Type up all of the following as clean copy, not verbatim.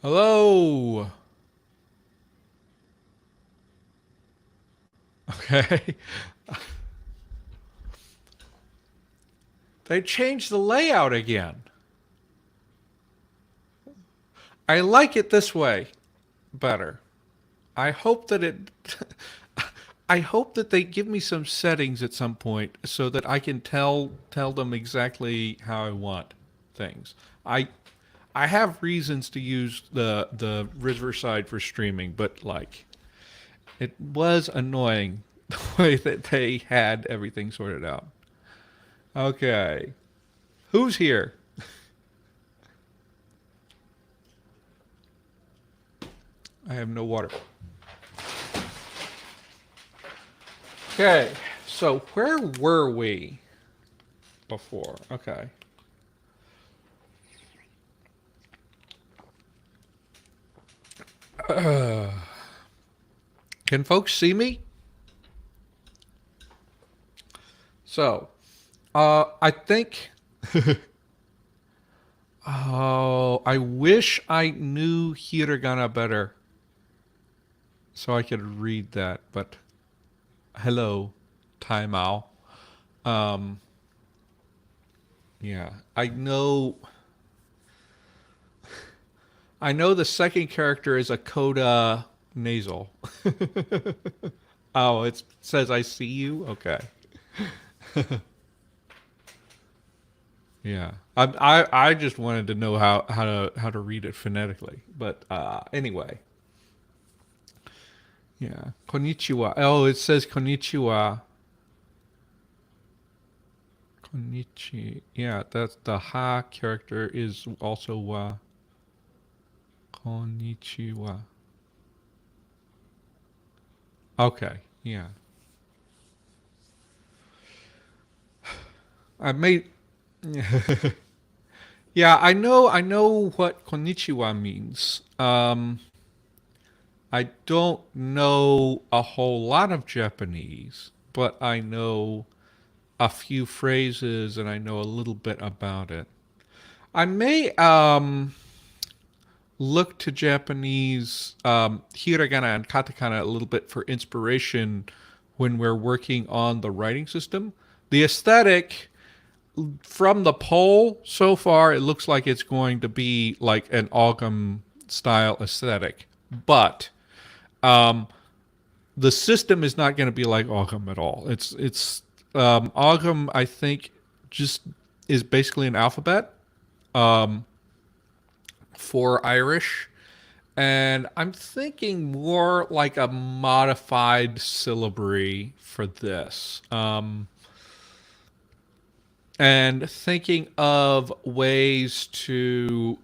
Hello. Okay. They changed the layout again. I like it this way better. I hope that it I hope that they give me some settings at some point so that I can tell them exactly how I want things. I I have reasons to use the Riverside for streaming, but like it was annoying the way that they had everything sorted out. Okay. Who's here? I have no water. Okay. So where were we before? Okay. Can folks see me? So, I think. Oh, I wish I knew hiragana better so I could read that. But hello, timeout. Um, yeah, I know the second character is a coda nasal. Oh, it says I see you. Okay. Yeah. I just wanted to know how to read it phonetically. But anyway. Yeah. Konnichiwa. Oh, it says konnichiwa. Konnichi. Yeah, that's the ha character is also wa. Konnichiwa. Okay. Yeah. I made Yeah, I know what konnichiwa means. I don't know a whole lot of Japanese, but I know a few phrases and I know a little bit about it. I may look to Japanese hiragana and katakana a little bit for inspiration when we're working on the writing system. The aesthetic from the poll so far, it looks like it's going to be like an Ogham style aesthetic, but um, the system is not going to be like Ogham at all. It's Ogham, I think, just is basically an alphabet um, for Irish, and I'm thinking more like a modified syllabary for this. And thinking of ways to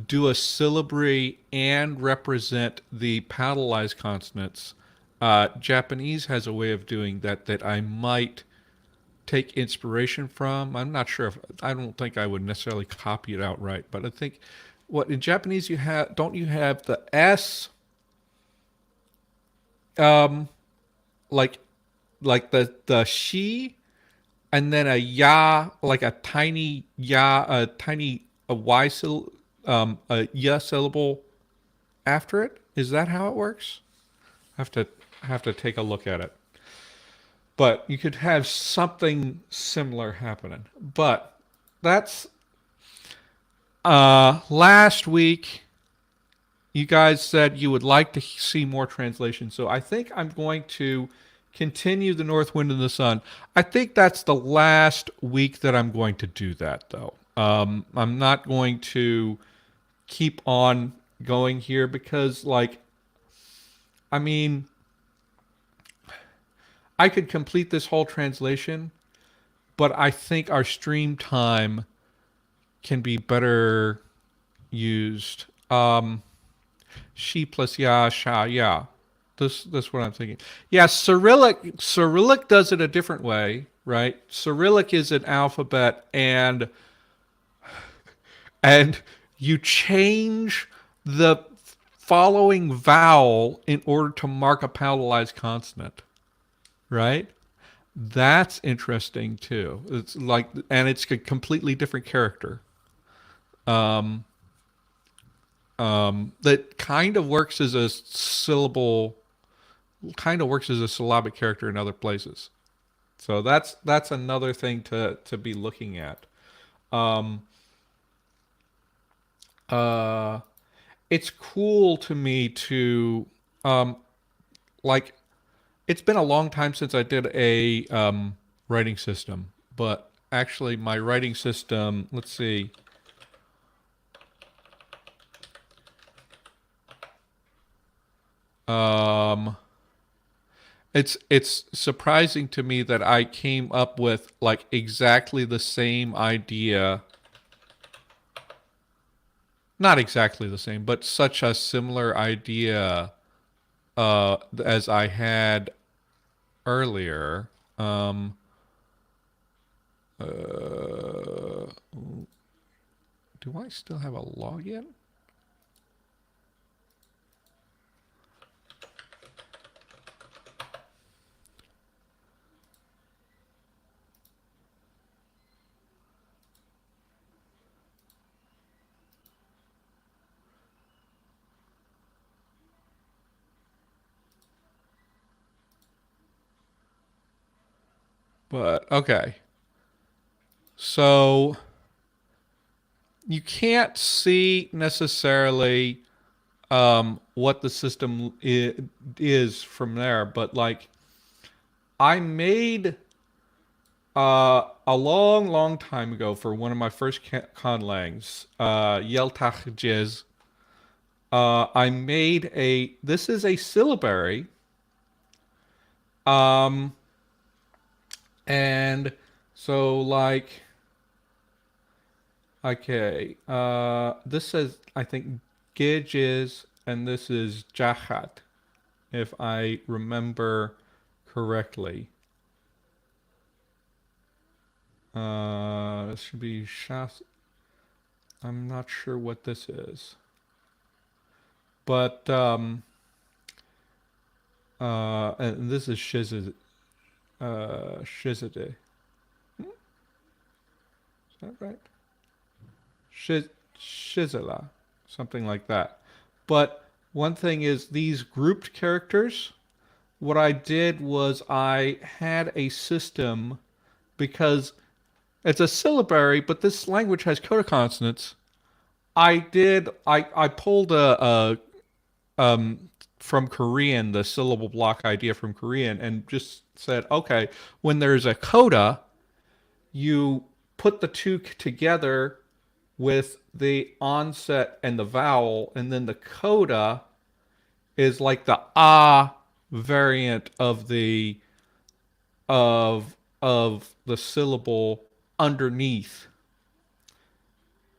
do a syllabary and represent the palatalized consonants. Japanese has a way of doing that that I might take inspiration from. I'm not sure if I don't think I would necessarily copy it outright, but I think what in Japanese you have don't you have the S um like the she and then a ya like a tiny ya a tiny a y a ya syllable after it. Is that how it works? I have to take a look at it. But you could have something similar happening. But that's last week you guys said you would like to see more translation. So I think I'm going to continue the North Wind and the Sun. I think that's the last week that I'm going to do that, though. I'm not going to keep on going here because, like, I mean, I could complete this whole translation, but I think our stream time can be better used. She plus ya, sha, ya. This what I'm thinking. Yeah, Cyrillic does it a different way, right? Cyrillic is an alphabet and you change the following vowel in order to mark a palatalized consonant, right? That's interesting too. It's like, and it's a completely different character. Um, that kind of works as a syllable, kind of works as a syllabic character in other places. So that's another thing to be looking at. Um, uh, it's cool to me to um, like. It's been a long time since I did a writing system, but actually my writing system. Let's see. Um, it's surprising to me that I came up with like exactly the same idea. Not exactly the same, but such a similar idea as I had earlier. Uh, do I still have a login? But okay. So you can't see necessarily what the system is from there, but like I made a long, long time ago for one of my first conlangs, Yeltach Jizz. I made a. This is a syllabary, um, and so like okay, this says I think Gijis, and this is Jachat, if I remember correctly. This should be Shas. I'm not sure what this is, but and this is Shizide. Is that right? Shizela, something like that. But one thing is these grouped characters. What I did was I had a system because it's a syllabary, but this language has coda consonants. I pulled from Korean the syllable block idea from Korean and just said, okay, when there's a coda, you put the two together with the onset and the vowel, and then the coda is like the ah variant of the syllable underneath.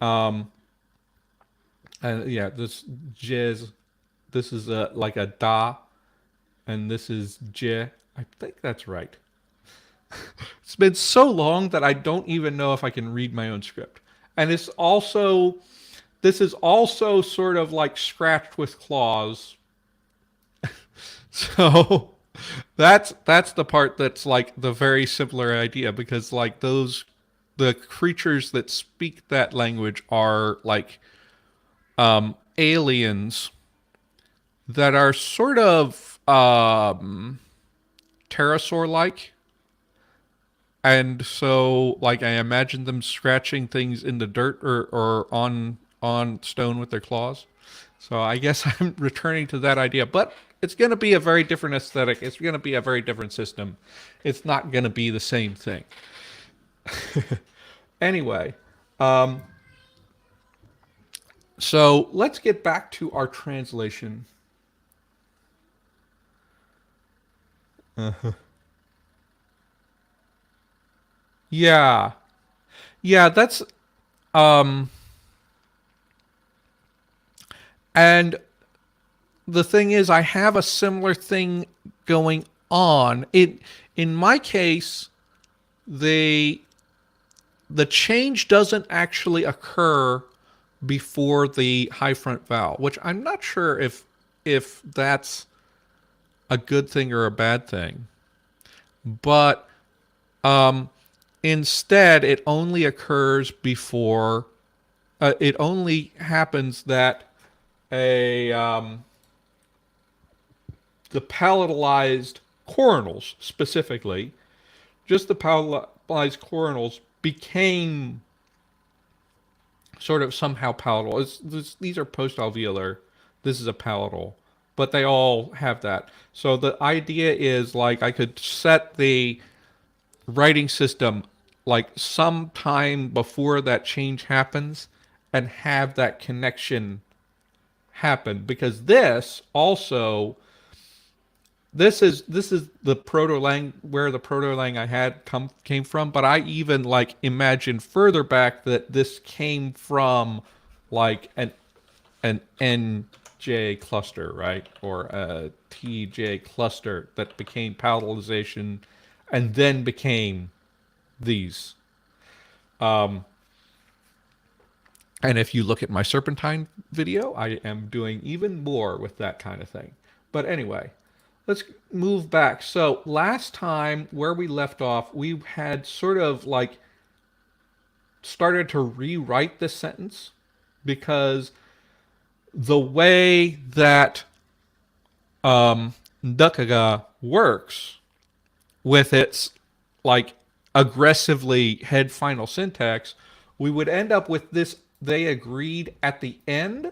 Um, and yeah, this jizz, this is a like a da, and this is j. I think that's right. It's been so long that I don't even know if I can read my own script. And it's also this is also sort of like scratched with claws. So that's the part that's like the very simpler idea because like those the creatures that speak that language are like aliens that are sort of pterosaur like. And so like I imagine them scratching things in the dirt or on stone with their claws. So I guess I'm returning to that idea, but it's going to be a very different aesthetic. It's going to be a very different system. It's not going to be the same thing. Anyway, um, so let's get back to our translation. Yeah, yeah, that's um, and the thing is, I have a similar thing going on. In my case, the the change doesn't actually occur before the high front vowel, which I'm not sure if that's a good thing or a bad thing. But um, instead, it only occurs before. It only happens that a the palatalized coronals specifically, just the palatalized coronals became sort of somehow palatal. These are post-alveolar. This is a palatal, but they all have that. So the idea is like I could set the writing system like sometime before that change happens and have that connection happen because this is the proto-lang where the proto-lang I had came from, but I even like imagine further back that this came from like an NJ cluster, right? Or a TJ cluster that became palatalization and then became these. And if you look at my serpentine video, I am doing even more with that kind of thing. But anyway, let's move back. So last time where we left off, we had sort of like started to rewrite this sentence because the way that Ndăkaga works with its like aggressively head final syntax, we would end up with this they agreed at the end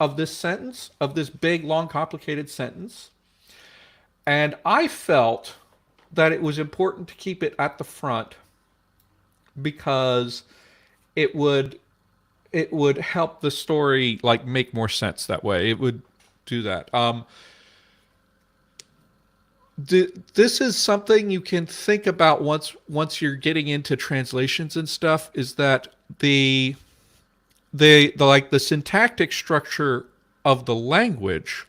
of this sentence, of this big, long, complicated sentence. And I felt that it was important to keep it at the front because it would help the story like make more sense that way. It would do that. This is something you can think about once you're getting into translations and stuff. Is that the syntactic structure of the language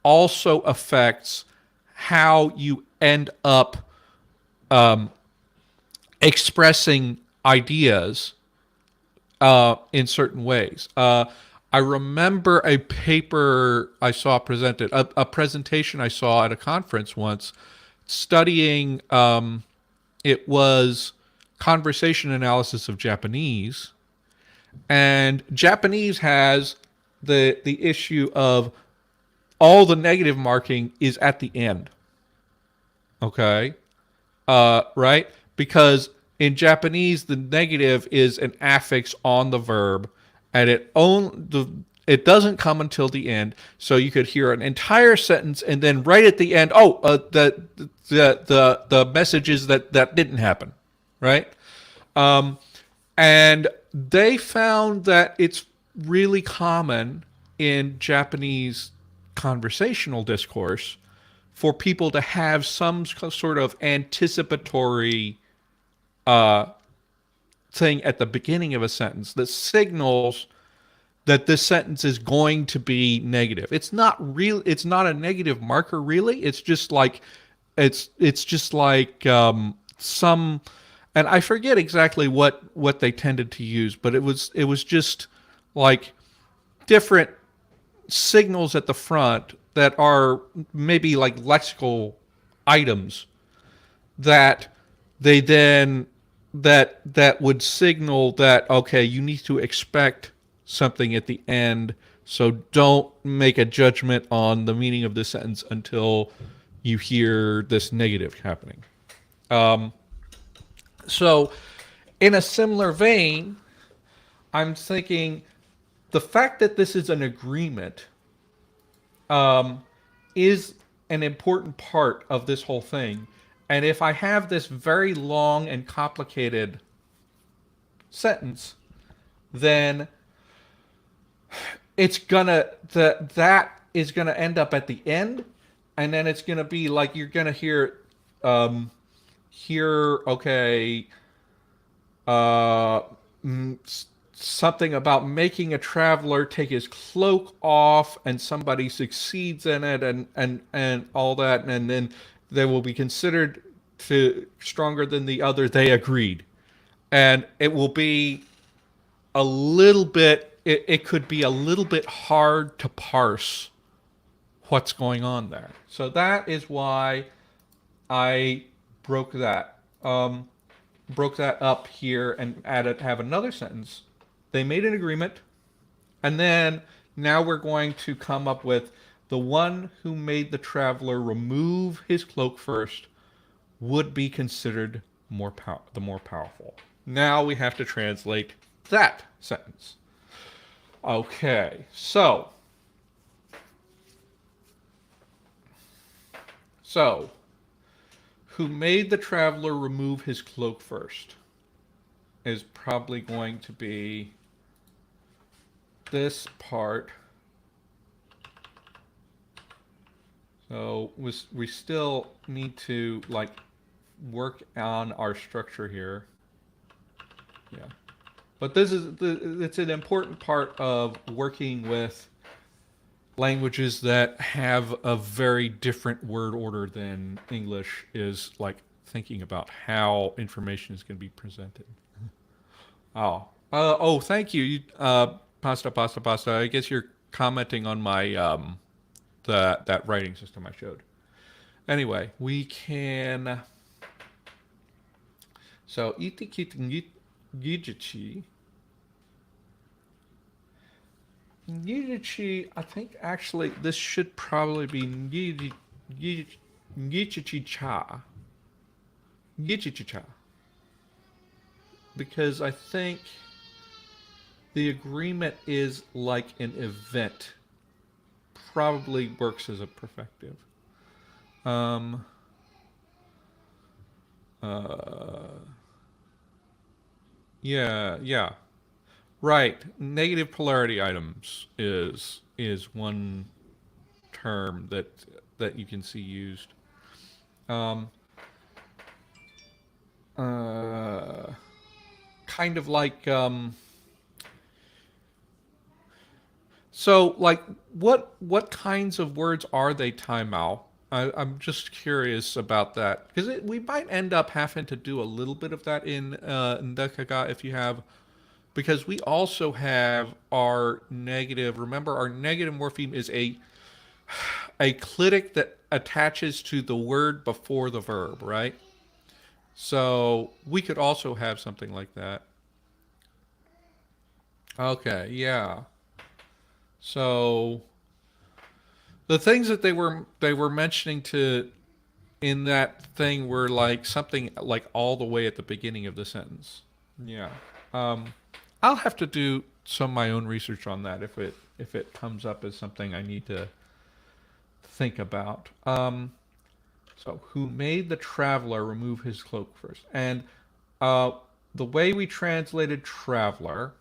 also affects how you end up expressing ideas in certain ways. I remember a paper I saw presented, a presentation I saw at a conference once, studying. It was conversation analysis of Japanese, and Japanese has the issue of all the negative marking is at the end. Okay, right? Because in Japanese, the negative is an affix on the verb, and it doesn't come until the end. So you could hear an entire sentence, and then right at the end, the message is that didn't happen, right? And they found that it's really common in Japanese conversational discourse for people to have some sort of anticipatory thing at the beginning of a sentence that signals that this sentence is going to be negative. It's not real. It's not a negative marker, really. It's just like some, and I forget exactly what they tended to use, but it was just like different signals at the front that are maybe like lexical items that they then that would signal that okay, you need to expect something at the end, so don't make a judgment on the meaning of the sentence until you hear this negative happening. So in a similar vein, I'm thinking the fact that this is an agreement is an important part of this whole thing. And if I have this very long and complicated sentence, then it's gonna that is gonna end up at the end, and then it's gonna be like you're gonna hear okay, something about making a traveler take his cloak off, and somebody succeeds in it, and all that, and then they will be considered to stronger than the other. They agreed, and it will be a little bit. It could be a little bit hard to parse what's going on there. So that is why I broke that up here and have another sentence. They made an agreement, and then Now we're going to come up with the one who made the traveler remove his cloak first would be considered the more powerful. Now we have to translate that sentence. Okay, so who made the traveler remove his cloak first is probably going to be this part. So we still need to like work on our structure here. Yeah. But it's an important part of working with languages that have a very different word order than English, is like thinking about how information is going to be presented. Oh, thank you. Pasta. I guess you're commenting on my that writing system I showed. Anyway, we can. So iti gijichi. Gijichi, I think actually this should probably be Gijichi cha. Gijichi cha. Because I think the agreement is like an event. Probably works as a perfective. Yeah. Right. Negative polarity items is one term that you can see used. Um, kind of like so like what kinds of words are they, Taimao? I'm just curious about that because we might end up having to do a little bit of that in Ndăkaga if you have, because we also have our negative. Remember, our negative morpheme is a clitic that attaches to the word before the verb, right? So we could also have something like that. Okay, yeah. So the things that they were mentioning to in that thing were like something like all the way at the beginning of the sentence. Yeah. Um, I'll have to do some of my own research on that if it comes up as something I need to think about. So who made the traveler remove his cloak first? And uh, the way we translated traveler,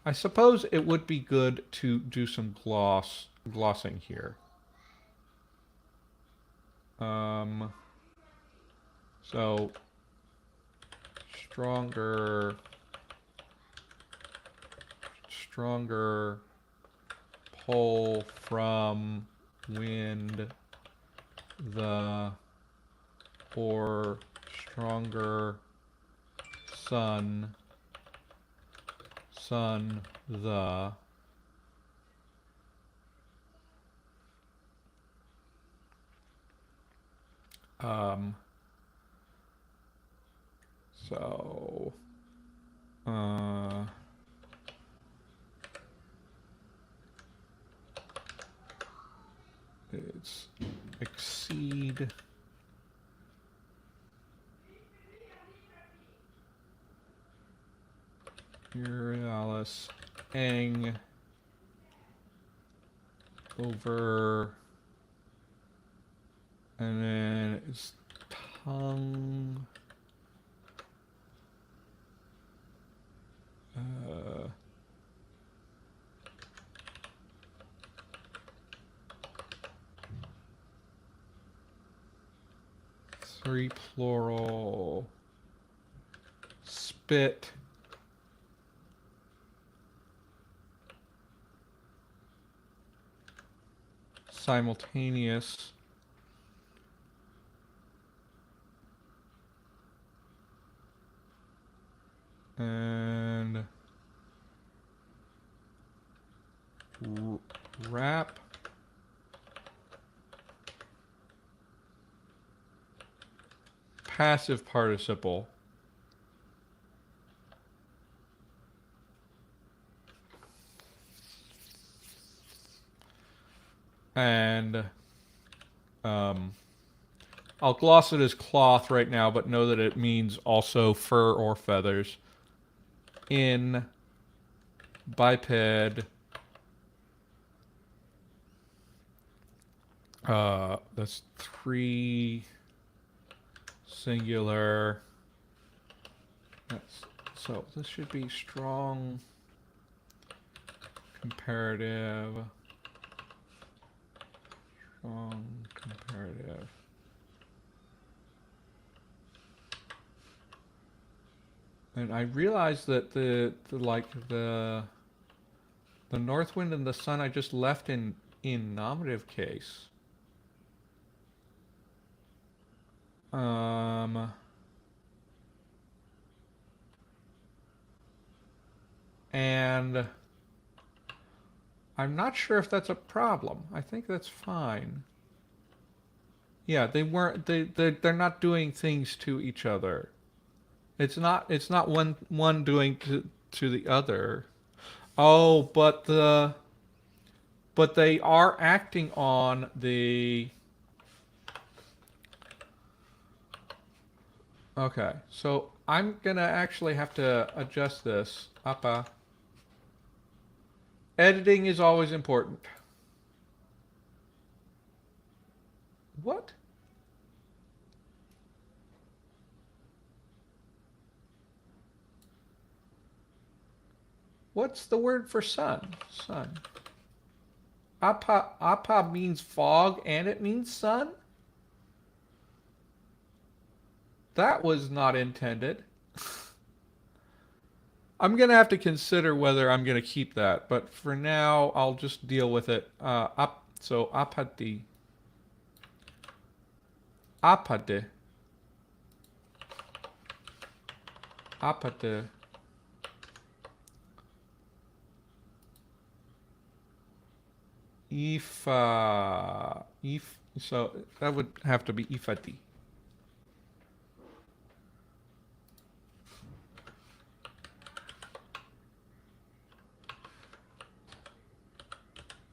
I suppose it would be good to do some glossing here. So stronger pull from wind the or stronger sun the um so it's exceed Urialis Eng over, and then it's tongue three plural spit simultaneous and wrap passive participle And I'll gloss it as cloth right now, but know that it means also fur or feathers. In biped, that's 3 singular. So this should be strong comparative. Strong comparative. And I realized that the north wind and the sun I just left in nominative case. And I'm not sure if that's a problem. I think that's fine. Yeah, they're not doing things to each other. It's not one doing to the other. Oh, but they are acting on the. Okay, so I'm gonna actually have to adjust this. Appa. Editing is always important. What? What's the word for sun? Sun. Apa means fog and it means sun? That was not intended. I'm going to have to consider whether I'm going to keep that, but for now, I'll just deal with it. So apati. Apade. Apade. So that would have to be ifati.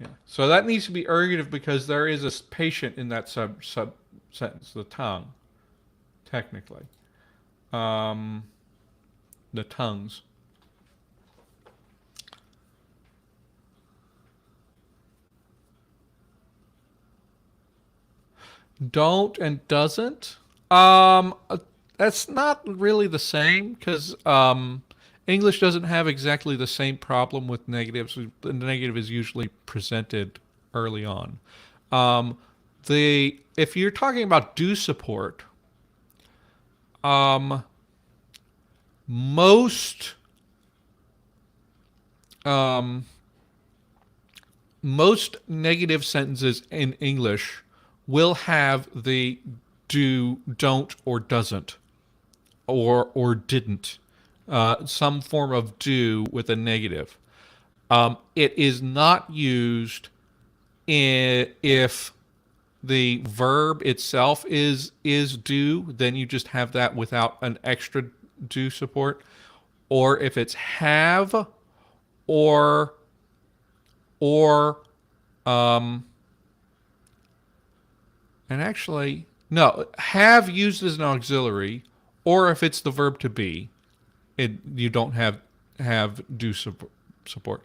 Yeah. So that needs to be ergative because there is a patient in that sub sentence, the tongue, technically. The tongues. Don't and doesn't. That's not really the same because English doesn't have exactly the same problem with negatives. The negative is usually presented early on. If you're talking about do support, most most negative sentences in English will have the do, don't, or doesn't, or didn't, some form of do with a negative. It is not used if the verb itself is do, then you just have that without an extra do support, or if it's have or and actually no, have used as an auxiliary, or if it's the verb to be, you don't have do support.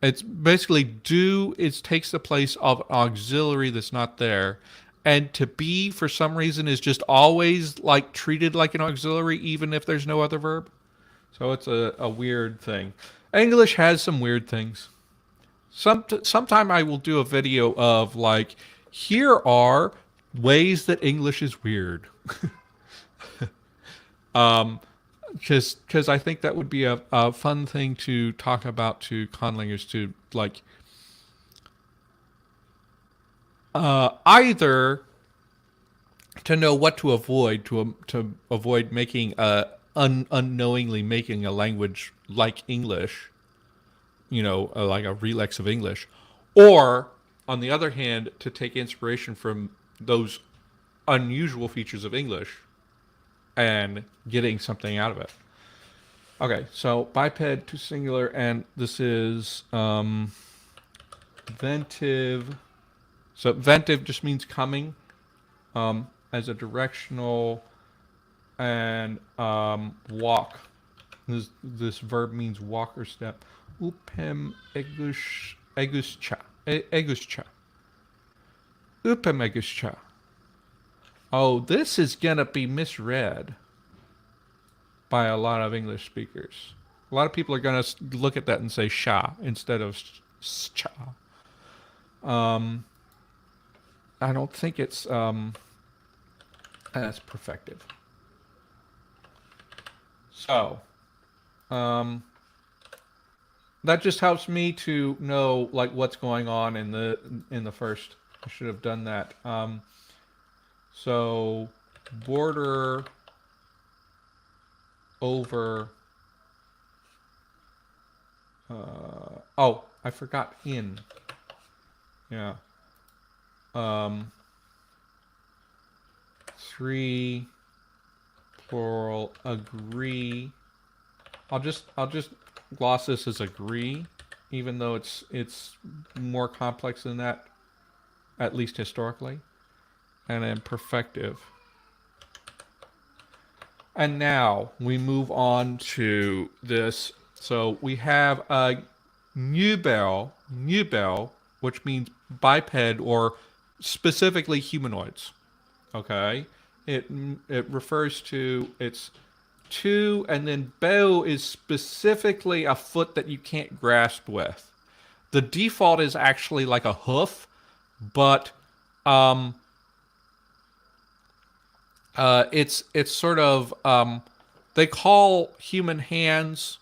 It's basically do. It takes the place of auxiliary that's not there, and to be for some reason is just always like treated like an auxiliary, even if there's no other verb. So it's a weird thing. English has some weird things. Sometime I will do a video of like, here are ways that English is weird. Because I think that would be a fun thing to talk about to conlangers, to like either to know what to avoid, to avoid making unknowingly making a language like English, like a relax of English, or on the other hand, to take inspiration from those unusual features of English and getting something out of it. Okay, so biped to singular, and this is ventive So ventive just means coming, as a directional, and walk. This verb means walk or step. Upem eguscha. Eguscha. Upem eguscha. Oh, this is gonna be misread by a lot of English speakers. A lot of people are gonna look at that and say sha instead of cha. I don't think it's as perfective. So, that just helps me to know like what's going on in the first. I should have done that. So, border over. Oh, I forgot in. Yeah. 3 plural agree. I'll just gloss this as agree, even though it's more complex than that, at least historically. And then perfective. And now we move on to this. So we have a nubel, which means biped or specifically humanoids. Okay, it refers to it's two, and then bow is specifically a foot that you can't grasp with. The default is actually like a hoof, but it's sort of they call humanoid hands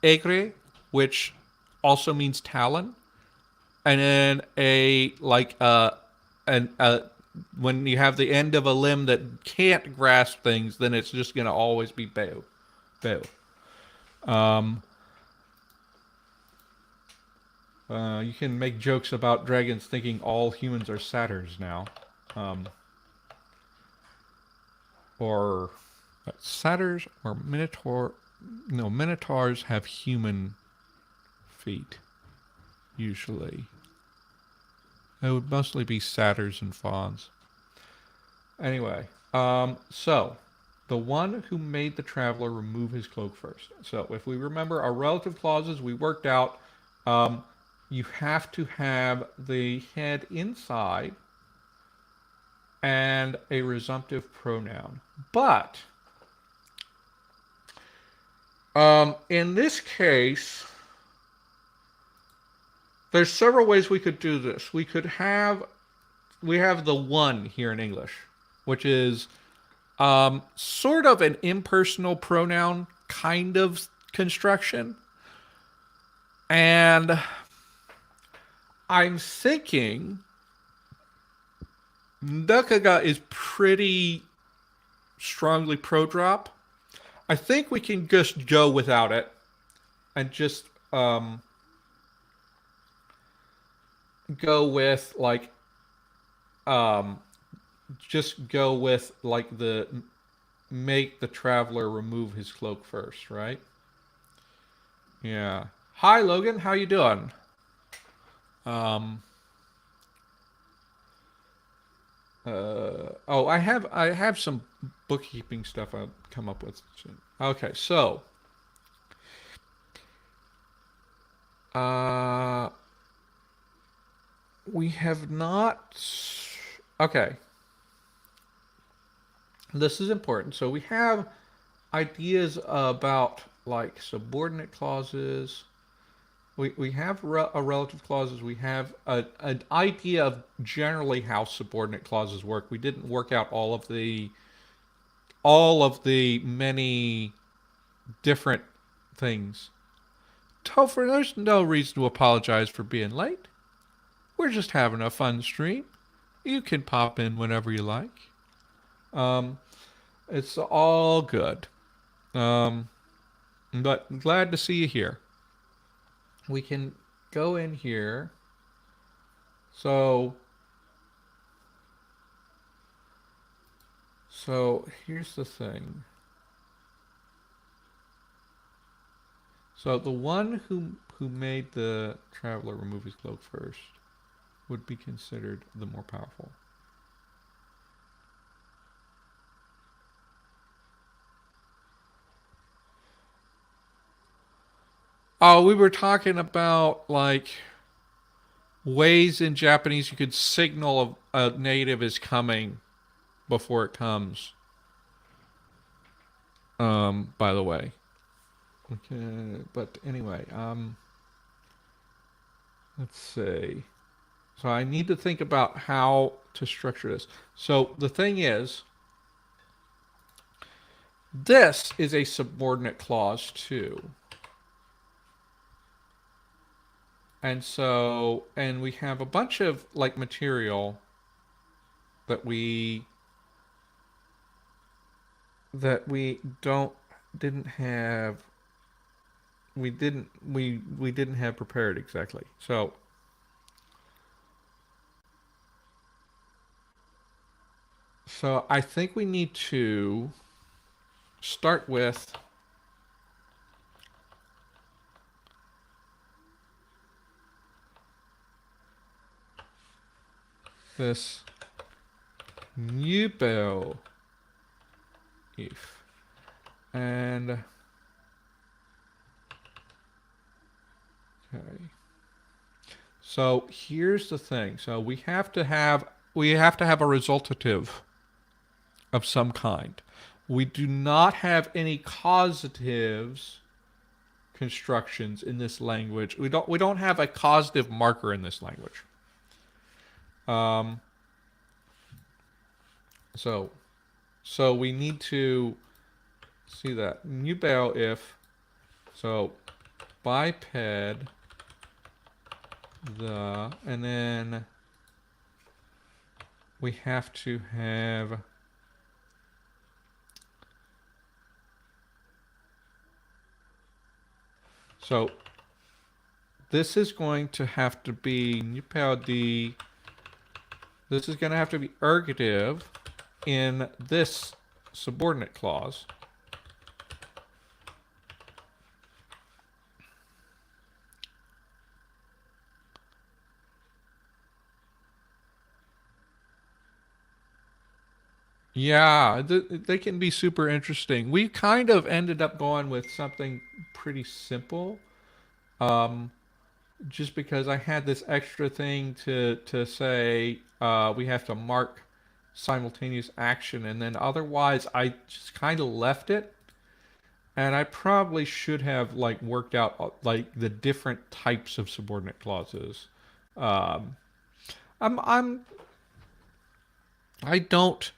aigre, which also means talon, and then when you have the end of a limb that can't grasp things, then it's just going to always be bow. You can make jokes about dragons thinking all humans are satyrs now. Or satyrs or minotaur. No, minotaurs have human feet, usually. It would mostly be satyrs and fawns. Anyway, so the one who made the traveler remove his cloak first. So if we remember our relative clauses, we worked out you have to have the head inside and a resumptive pronoun. But in this case, there's several ways we could do this. We have the one here in English, which is sort of an impersonal pronoun kind of construction. And I'm thinking Ndăkaga is pretty strongly pro-drop. I think we can just go without it and just go with like the make the traveler remove his cloak first, right? Yeah. Hi Logan, how you doing? Oh, I have some bookkeeping stuff I'll come up with soon. Okay, so we have not. Okay, this is important. So we have ideas about like subordinate clauses. We have a relative clauses. We have an idea of generally how subordinate clauses work. We didn't work out all of the many different things. Topher, there's no reason to apologize for being late. We're just having a fun stream. You can pop in whenever you like. It's all good. But glad to see you here. We can go in here. So here's the thing. So the one who made the traveler remove his cloak first. would be considered the more powerful? Oh, we were talking about like ways in Japanese you could signal a native is coming before it comes. By the way. Okay, but anyway, let's see. So I need to think about how to structure this. So the thing is, this is a subordinate clause too. And so, and we have a bunch of like material that we don't didn't have we didn't have prepared exactly. So I think we need to start with this new bell if and okay. So here's the thing. So we have to have a resultative of some kind. We do not have any causatives constructions in this language. We don't have a causative marker in this language. Um, so we need to see that nubel if so biped the and then we have to have so this is going to have to be this is going to have to be ergative in this subordinate clause. Yeah, they can be super interesting. We kind of ended up going with something pretty simple, um, just because I had this extra thing to say we have to mark simultaneous action, and then otherwise I just kind of left it. And I probably should have like worked out like the different types of subordinate clauses. Um, I'm I don't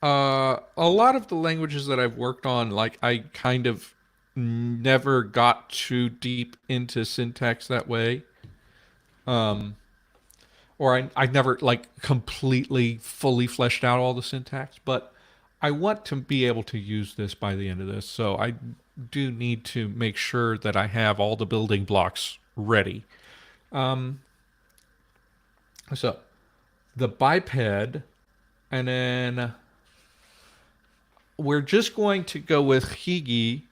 a lot of the languages that I've worked on, like I kind of never got too deep into syntax that way. Um, or I never like completely fully fleshed out all the syntax, but I want to be able to use this by the end of this. So I do need to make sure that I have all the building blocks ready. Um, so the biped, and then we're just going to go with higi,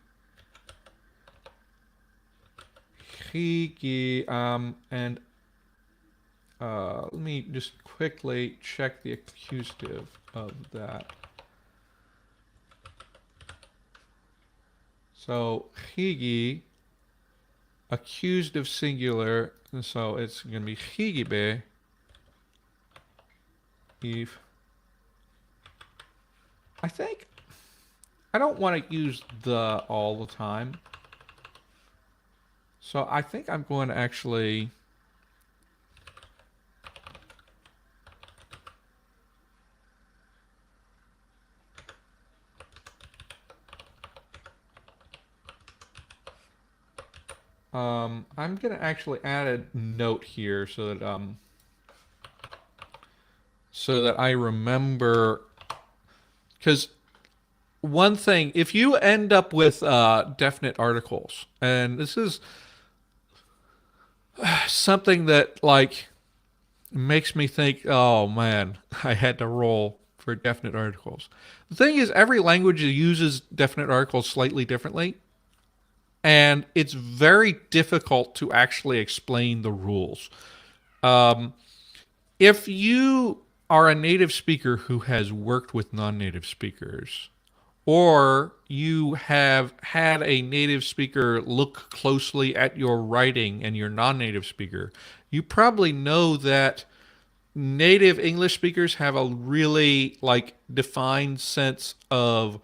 and let me just quickly check the accusative of that. So higi, accusative singular, so it's going to be higibe if I think I don't want to use the all the time. So I think I'm going to actually I'm going to actually add a note here so that I remember, because one thing, if you end up with definite articles, and this is something that like makes me think, oh man, I had to roll for definite articles. The thing is, every language uses definite articles slightly differently, and it's very difficult to actually explain the rules. If you are a native speaker who has worked with non-native speakers, or you have had a native speaker look closely at your writing and your non-native speaker, you probably know that native English speakers have a really like defined sense of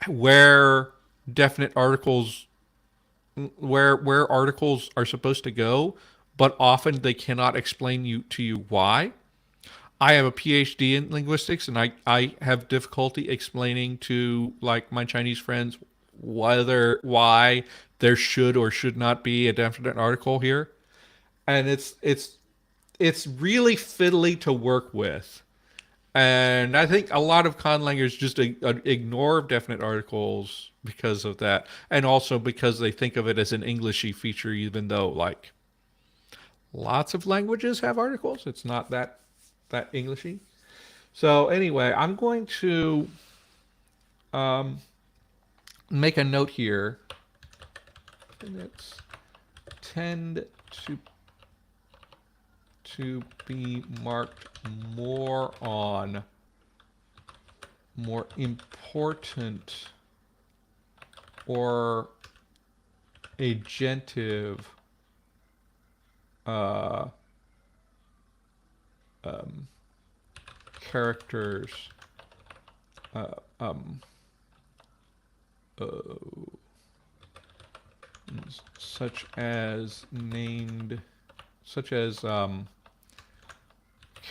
where definite articles where articles are supposed to go, but often they cannot explain to you why. I have a PhD in linguistics, and I have difficulty explaining to like my Chinese friends why there should or should not be a definite article here, and it's really fiddly to work with. And I think a lot of conlangers just ignore definite articles because of that, and also because they think of it as an Englishy feature, even though like lots of languages have articles. It's not that Englishy. So anyway, I'm going to um, make a note here. Minutes tend to be marked more on more important or agentive uh, um, characters, uh, um, uh, such as named, such as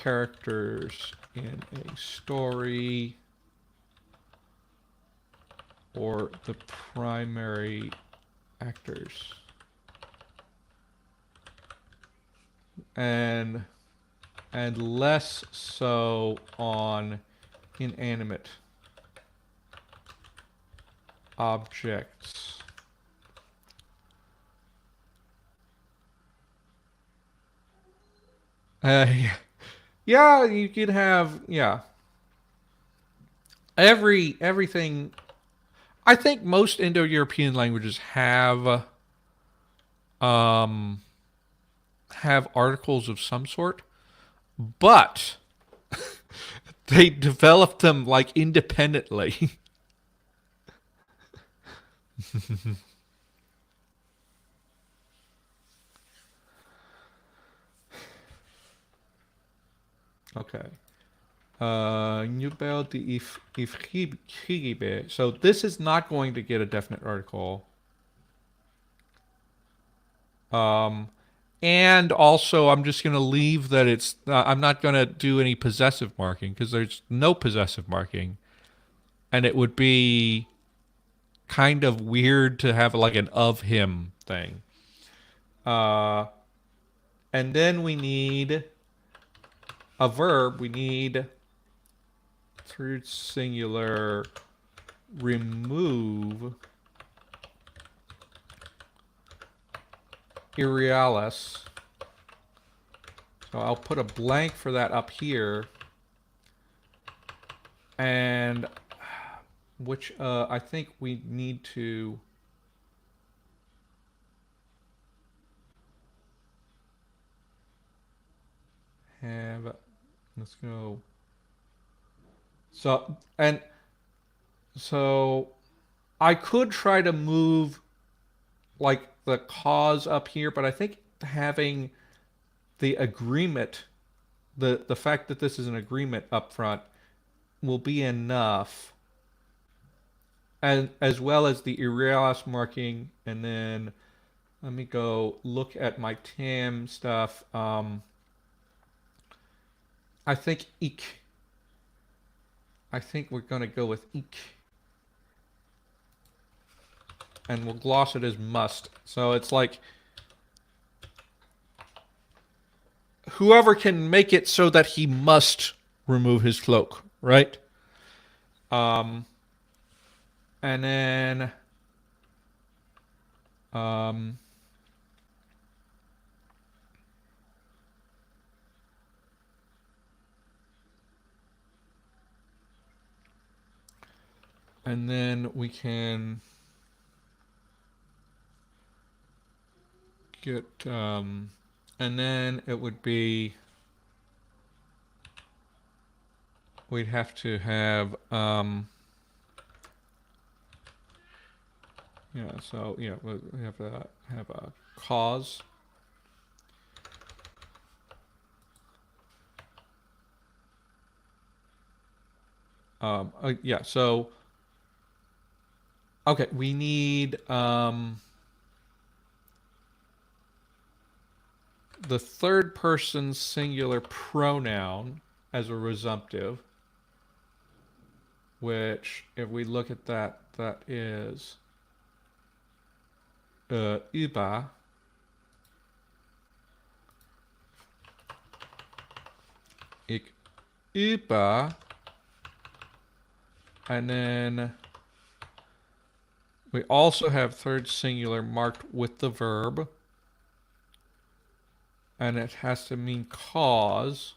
characters in a story or the primary actors. And less so on inanimate objects. Yeah, you could have everything. I think most Indo-European languages um, have articles of some sort, but they developed them like independently. Okay. Nubel de Ifribe. So this is not going to get a definite article. Um, and also, I'm just going to leave that it's. I'm not going to do any possessive marking because there's no possessive marking, and it would be kind of weird to have like an of him thing. Uh, and then we need a verb. We need third singular remove irrealis. So I'll put a blank for that up here. And which I think we need to have. Let's go. So I could try to move like the cause up here, but I think having the agreement, the fact that this is an agreement up front will be enough, and as well as the irrealis marking. And then let me go look at my TAM stuff. I think eek. I think we're going to go with eek. And we'll gloss it as must. So it's like whoever can make it so that he must remove his cloak, right? Um, and then um, and then we can get And then it would be, we'd have to have, yeah, so, yeah, we have to have a cause. Yeah, so, okay, we need, the third person singular pronoun as a resumptive, which, if we look at that, that is über. Ich über. And then we also have third singular marked with the verb. And it has to mean cause.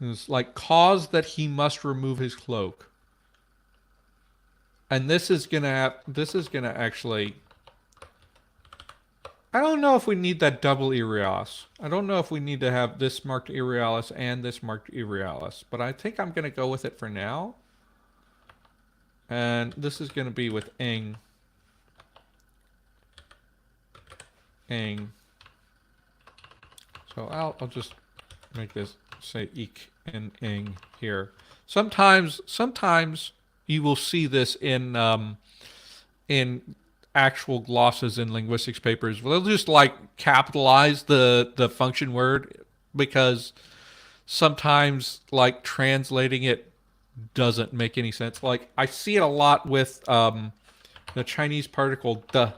It's like cause that he must remove his cloak. And this is gonna actually, I don't know if we need that double Irialis. I don't know if we need to have this marked Irialis and this marked Irialis, but I think I'm gonna go with it for now. And this is gonna be with ing. Ing. So I'll just make this say ik and ing here. Sometimes you will see this in actual glosses in linguistics papers. They'll just like capitalize the function word because sometimes like translating it doesn't make any sense. Like I see it a lot with the Chinese particle de.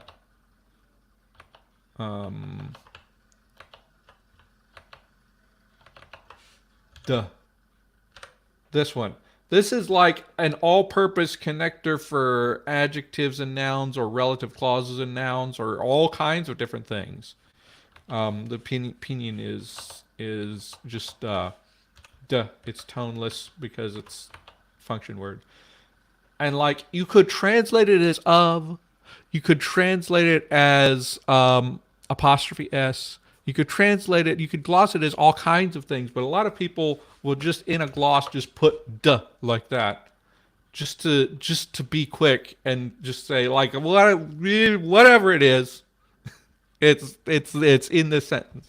De. This one. This is like an all-purpose connector for adjectives and nouns or relative clauses and nouns or all kinds of different things. The pinyin is just duh. It's toneless because it's function word. And like you could translate it as of, you could translate it as apostrophe s. You could translate it, you could gloss it as all kinds of things, but a lot of people will just in a gloss just put duh like that. Just to be quick and just say like whatever it is, it's in this sentence.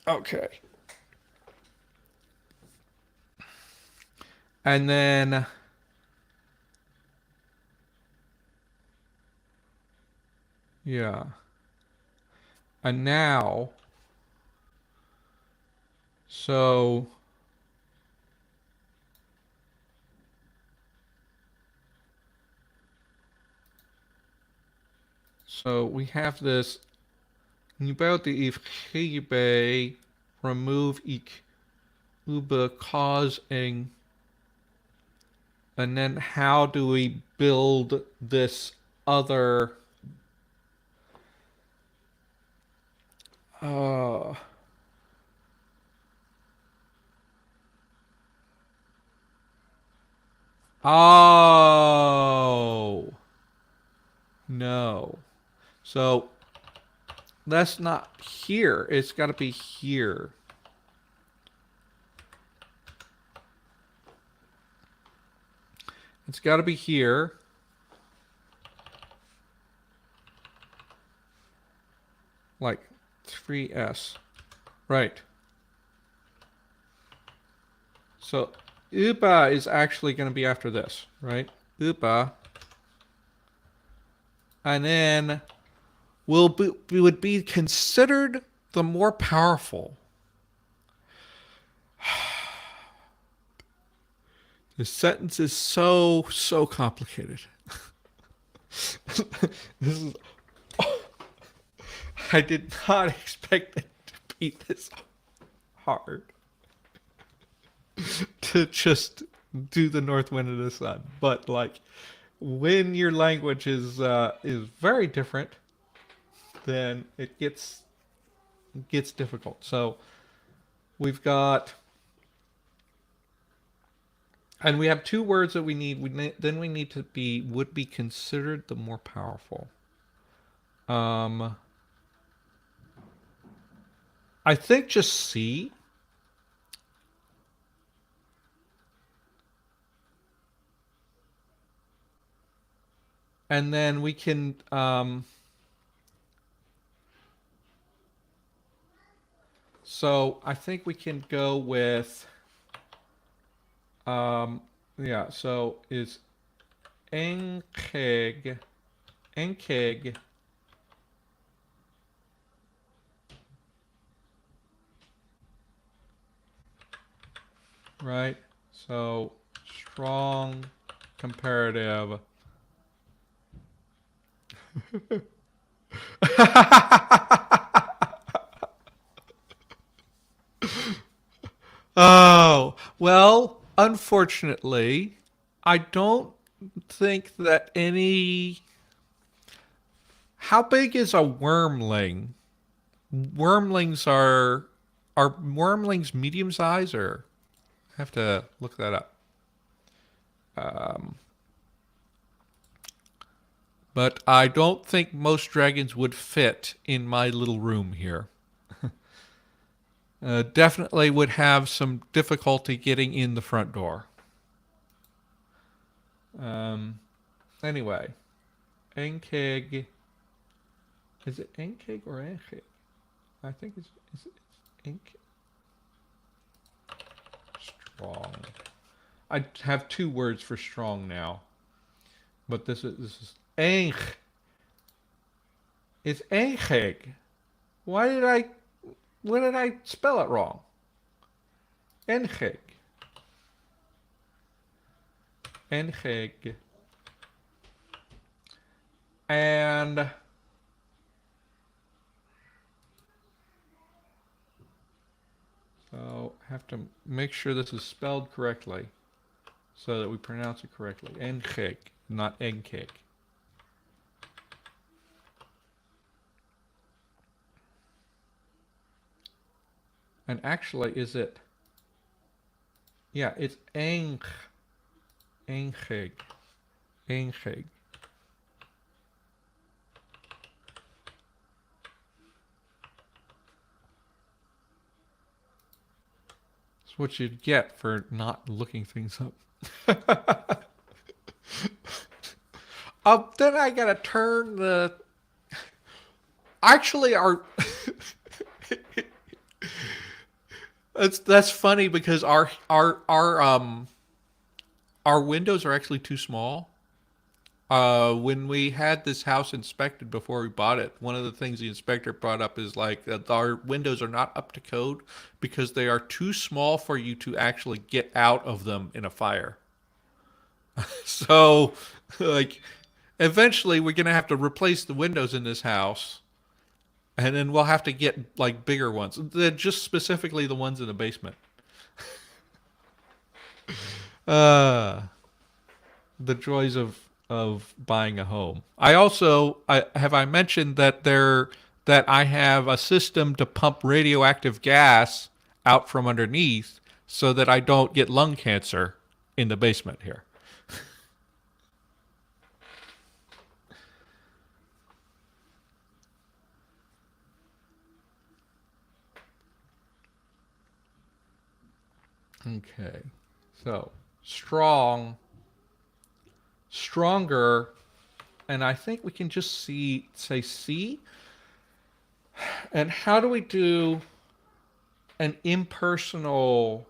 Okay. And then yeah. And now so we have this about the if remove ik über causing. And then how do we build this other oh no. So that's not here. It's got to be here. It's got to be here. Like 3s. Right. So über is actually going to be after this, right? Über. And then would be considered the more powerful. The sentence is so complicated. This is. I did not expect it to be this hard. To just do the north wind of the sun, but like, when your language is very different, then it gets difficult. So we've got, and we have two words that we need. Then we need to be would be considered the more powerful. Um, I think just C. And then we can so I think we can go with yeah, so is enkeg enkeg right? So strong comparative. Oh, well, unfortunately, I don't think that any. How big is a wormling? Wormlings are wormlings medium size, or I have to look that up. Um, but I don't think most dragons would fit in my little room here. Definitely would have some difficulty getting in the front door. Um, anyway, Enkeg. Is it Enkeg or Enkeg? I think it's Enkeg. Strong. I have two words for strong now, but this is Enk. It's Enkeg. Why did I? When did I spell it wrong? Enkeg. Enkeg. And so I have to make sure this is spelled correctly so that we pronounce it correctly. Enkeg, not Enkeg. And actually, is it? Yeah, it's Enkeg. Enkeg. Enkeg. It's what you'd get for not looking things up. Then I gotta turn the. Actually, our. That's funny because our windows are actually too small. When we had this house inspected before we bought it, one of the things the inspector brought up is like that our windows are not up to code because they are too small for you to actually get out of them in a fire. So, like, eventually we're gonna have to replace the windows in this house, and then we'll have to get like bigger ones. They're just specifically the ones in the basement. Uh, the joys of buying a home. I mentioned that I have a system to pump radioactive gas out from underneath so that I don't get lung cancer in the basement here. Okay. So, stronger, and I think we can just say C. And how do we do an impersonal?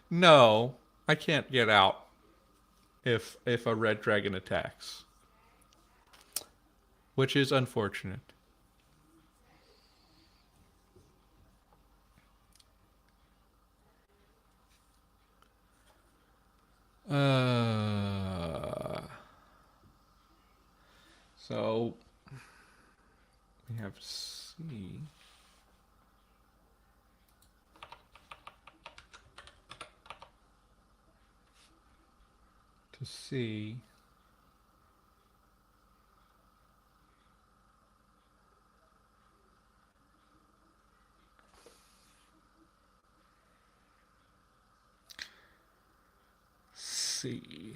No, I can't get out if a red dragon attacks, which is unfortunate. So we have C. to see. See.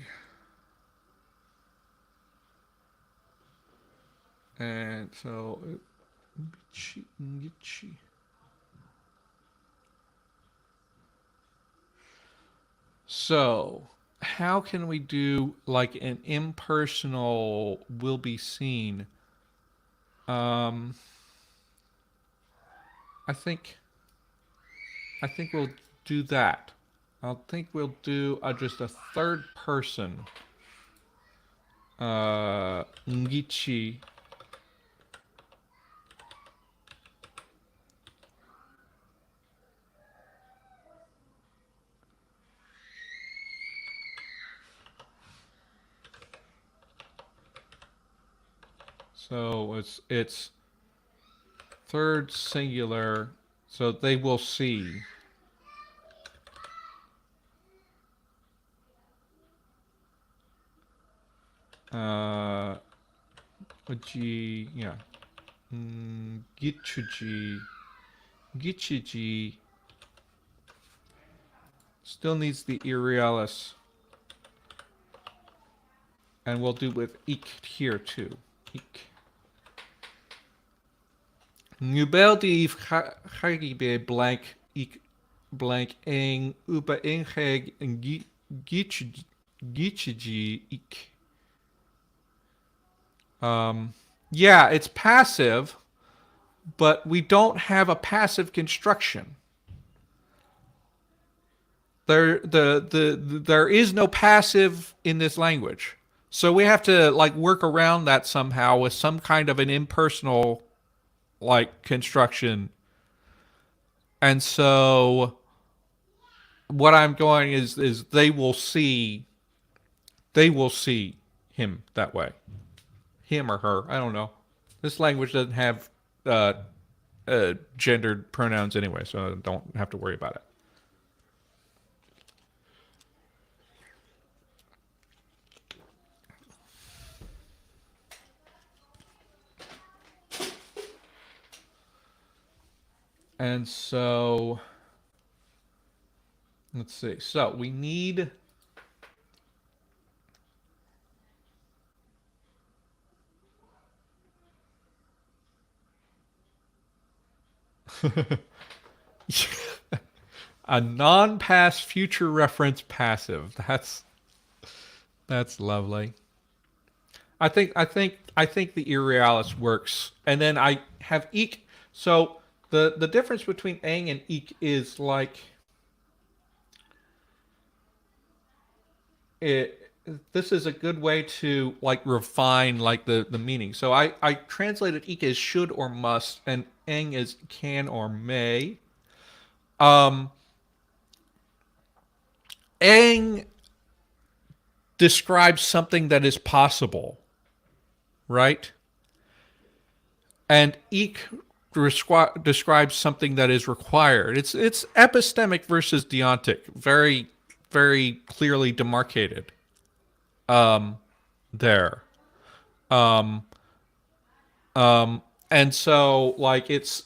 And so, so how can we do like an impersonal will be seen? Um, I think we'll do that. I think we'll do just a third person. Ngichi. So it's third singular. So they will see. G, yeah. Gichuji. Gichiji. Still needs the Irialis. And we'll do with ik here too. Ik. Nubeldi Hagibe blank ik blank eng uba engeg en gichiji ik. Yeah, it's passive, but we don't have a passive construction. There is no passive in this language. So we have to like work around that somehow with some kind of an impersonal like construction. And so what I'm going is they will see him that way. Him or her, I don't know. This language doesn't have gendered pronouns anyway, so I don't have to worry about it. And so, let's see. So we need a non-past future reference passive. That's lovely. I think the Irrealis works. And then I have eek. So the difference between ang and eek is like this is a good way to like refine like the meaning. So I translated eek as should or must, and ang is can or may. Ang describes something that is possible, right? And eek describes something that is required. It's epistemic versus deontic, very clearly demarcated. There. And so like it's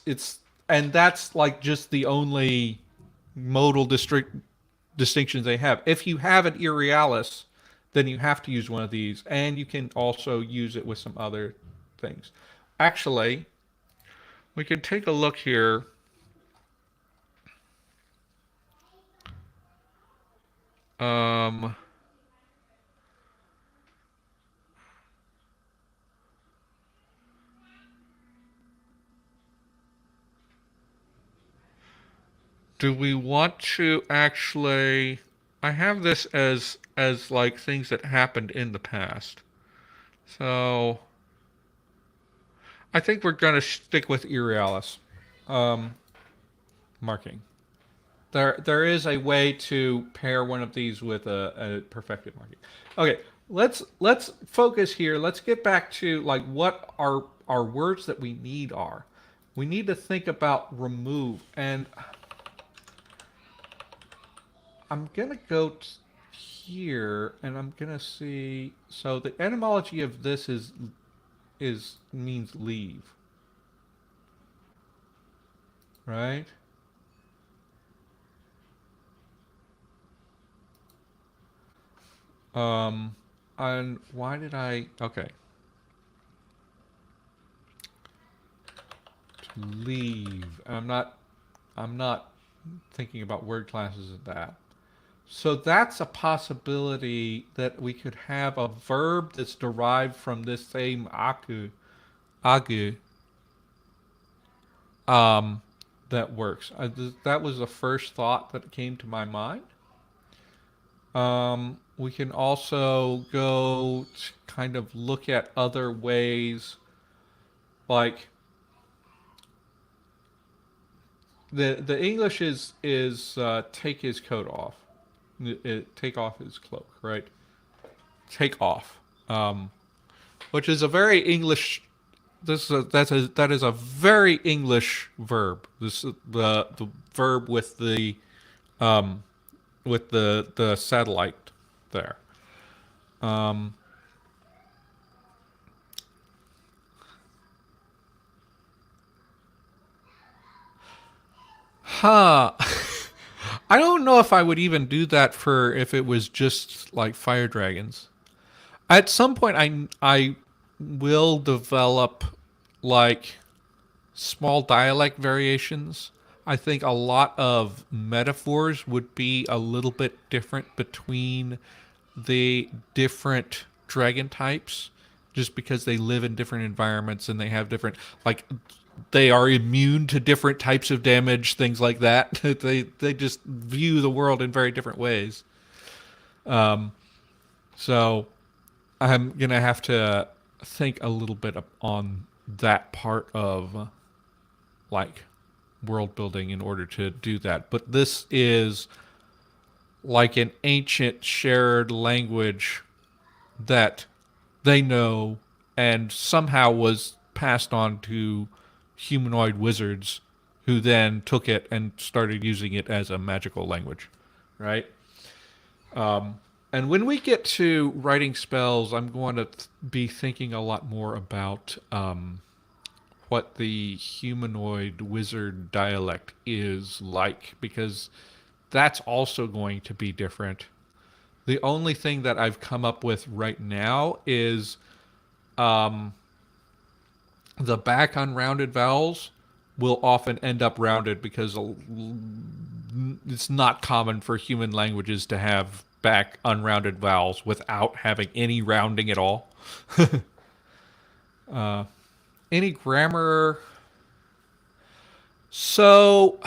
and that's like just the only modal distinctions they have. If you have an Irrealis, then you have to use one of these, and you can also use it with some other things. Actually, we can take a look here. Do we want to actually? I have this as like things that happened in the past. So I think we're gonna stick with Irrealis marking. There is a way to pair one of these with a perfected marking. Okay, let's focus here. Let's get back to like what our words that we need are. We need to think about remove, and I'm gonna go here, and I'm gonna see. So the etymology of this is means leave, right? Um, and why did I? Okay, to leave. I'm not thinking about word classes of that. So that's a possibility that we could have a verb that's derived from this same agu, um, that works. That was the first thought that came to my mind. We can also go to kind of look at other ways, like the English is take his coat off, take off his cloak, right? Take off, which is a very English. That is a very English verb. This the verb um, with the satellite there. Um, huh. I don't know if I would even do that for if it was just like fire dragons. At some point, I will develop like small dialect variations. I think a lot of metaphors would be a little bit different between the different dragon types just because they live in different environments and they have different, like, they are immune to different types of damage, things like that. They just view the world in very different ways. So I'm gonna have to think a little bit on that part of like world building in order to do that. But this is like an ancient shared language that they know and somehow was passed on to humanoid wizards who then took it and started using it as a magical language, right? And when we get to writing spells, I'm going to be thinking a lot more about what the humanoid wizard dialect is like, because that's also going to be different. The only thing that I've come up with right now is um, the back unrounded vowels will often end up rounded because it's not common for human languages to have back unrounded vowels without having any rounding at all. Any grammar. So,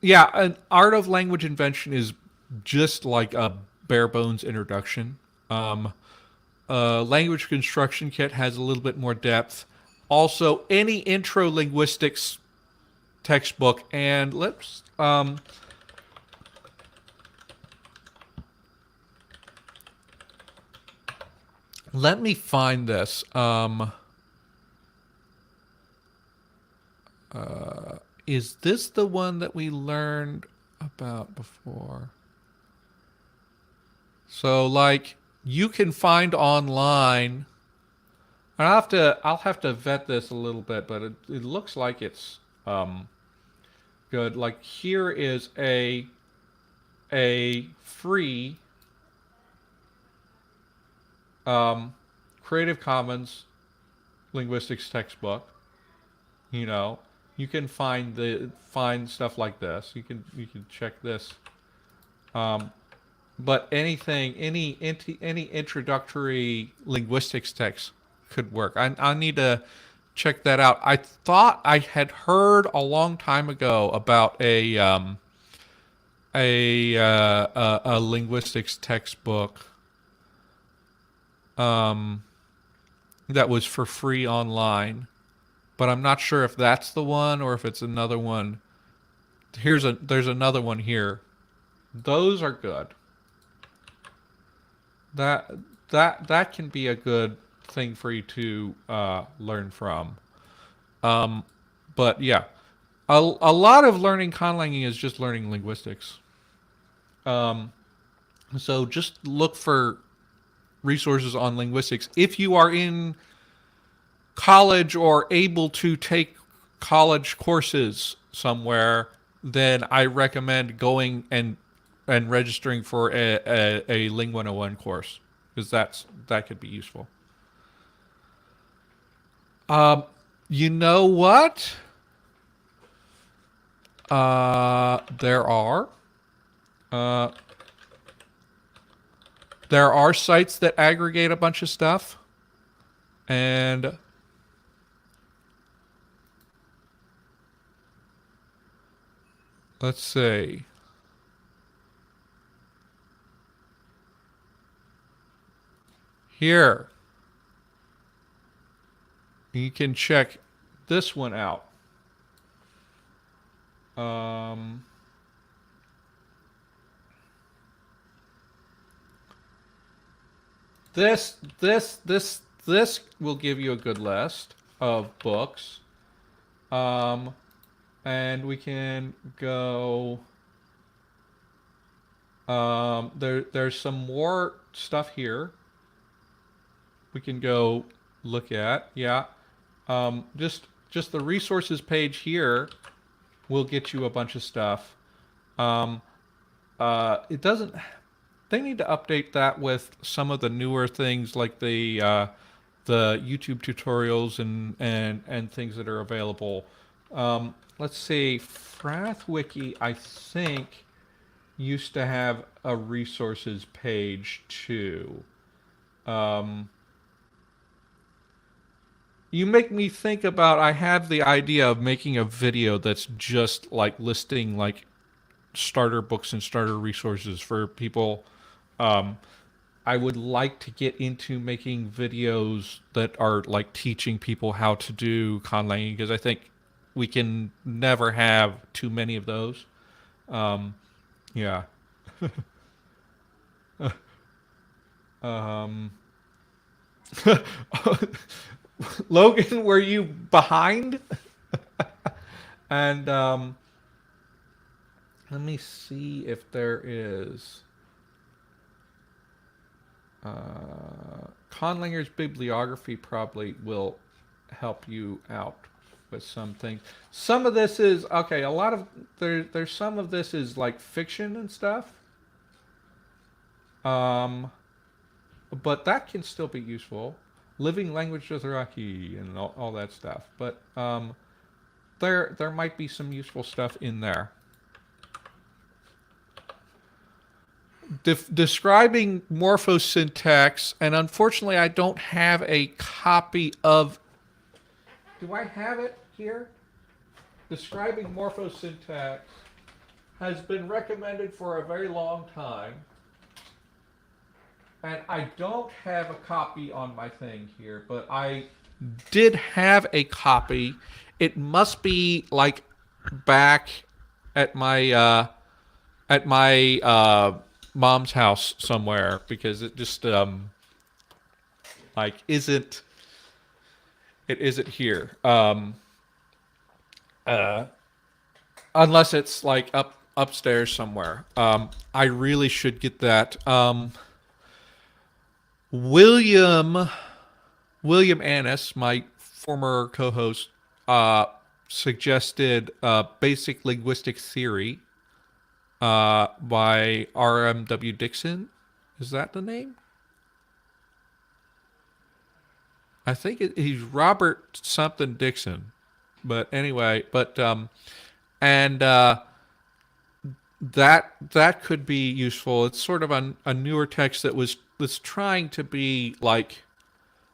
yeah, an art of language invention is just like a bare bones introduction. Language construction kit has a little bit more depth. Also, any intro linguistics textbook, and let me find this. Is this the one that we learned about before? So, like, you can find online. And I'll have to vet this a little bit, but it looks like it's good. Like, here is a free Creative Commons linguistics textbook. You know, you can find stuff like this. You can check this. But any introductory linguistics text could work. I need to check that out. I thought I had heard a long time ago about a linguistics textbook that was for free online, but I'm not sure if that's the one or if it's another one. There's another one here. Those are good. That that can be a good thing for you to learn from. But yeah, A lot of learning conlanging is just learning linguistics. So just look for resources on linguistics. If you are in college or able to take college courses somewhere, then I recommend going and registering for a Ling 101 course because that could be useful. You know what? There are uh, there are sites that aggregate a bunch of stuff, and let's see. Here, you can check this one out. Um, this will give you a good list of books. Um, and we can go. There's some more stuff here. We can go look at. Yeah. Just the resources page here will get you a bunch of stuff. Um, it doesn't. They need to update that with some of the newer things like the YouTube tutorials and things that are available. Let's see, FrathWiki, I think, used to have a resources page too. Um, you make me think about. I have the idea of making a video that's just like listing like starter books and starter resources for people. Um, I would like to get into making videos that are like teaching people how to do conlanging because I think we can never have too many of those. Um, yeah. Um, Logan, were you behind? And let me see if there is. Conlanger's bibliography probably will help you out with some things. Some of this is okay. A lot of there's some of this is like fiction and stuff. Um, but that can still be useful. Living language Dothraki and all that stuff. But there might be some useful stuff in there. Describing morphosyntax, and unfortunately, I don't have a copy of. Do I have it here? Describing morphosyntax has been recommended for a very long time, and I don't have a copy on my thing here, but I did have a copy. It must be like back at my mom's house somewhere because it just like isn't here uh unless it's like upstairs somewhere. I really should get that. William William Annis, my former co-host, uh suggested basic linguistic theory by R.M.W. Dixon. Is that the name? I think he's Robert something Dixon. But anyway, and that could be useful. It's sort of a newer text that's trying to be like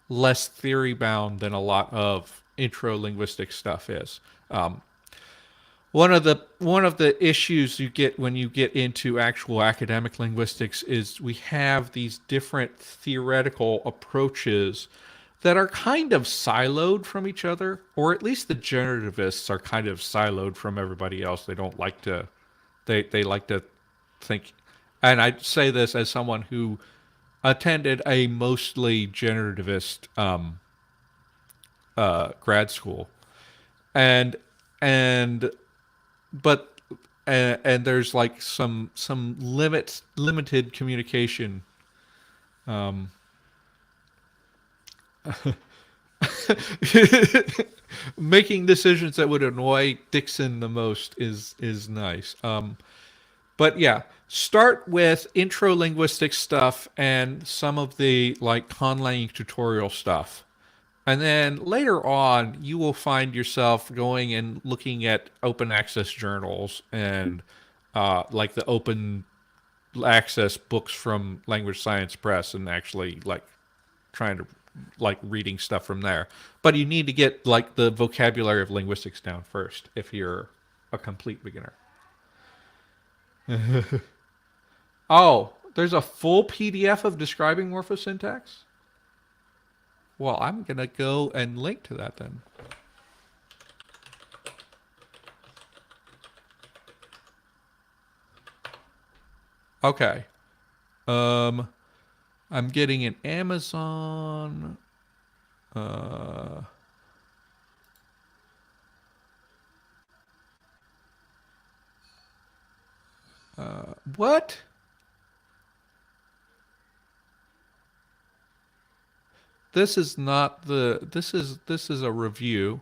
less theory bound than a lot of intro linguistic stuff is. One of the issues you get when you get into actual academic linguistics is we have these different theoretical approaches that are kind of siloed from each other, or at least the generativists are kind of siloed from everybody else. They don't like to they like to think, and I say this as someone who attended a mostly generativist grad school, and and but and there's like some limited communication. Um, Making decisions that would annoy Dixon the most is nice. But yeah, start with intro linguistic stuff and some of the like conlang tutorial stuff. And then later on, you will find yourself going and looking at open access journals and like the open access books from Language Science Press and actually like trying to like reading stuff from there. But you need to get like the vocabulary of linguistics down first if you're a complete beginner. Oh, there's a full PDF of describing morphosyntax? Well, I'm going to go and link to that then. Okay. Um, I'm getting an Amazon. Uh, what? This is not the. This is a review.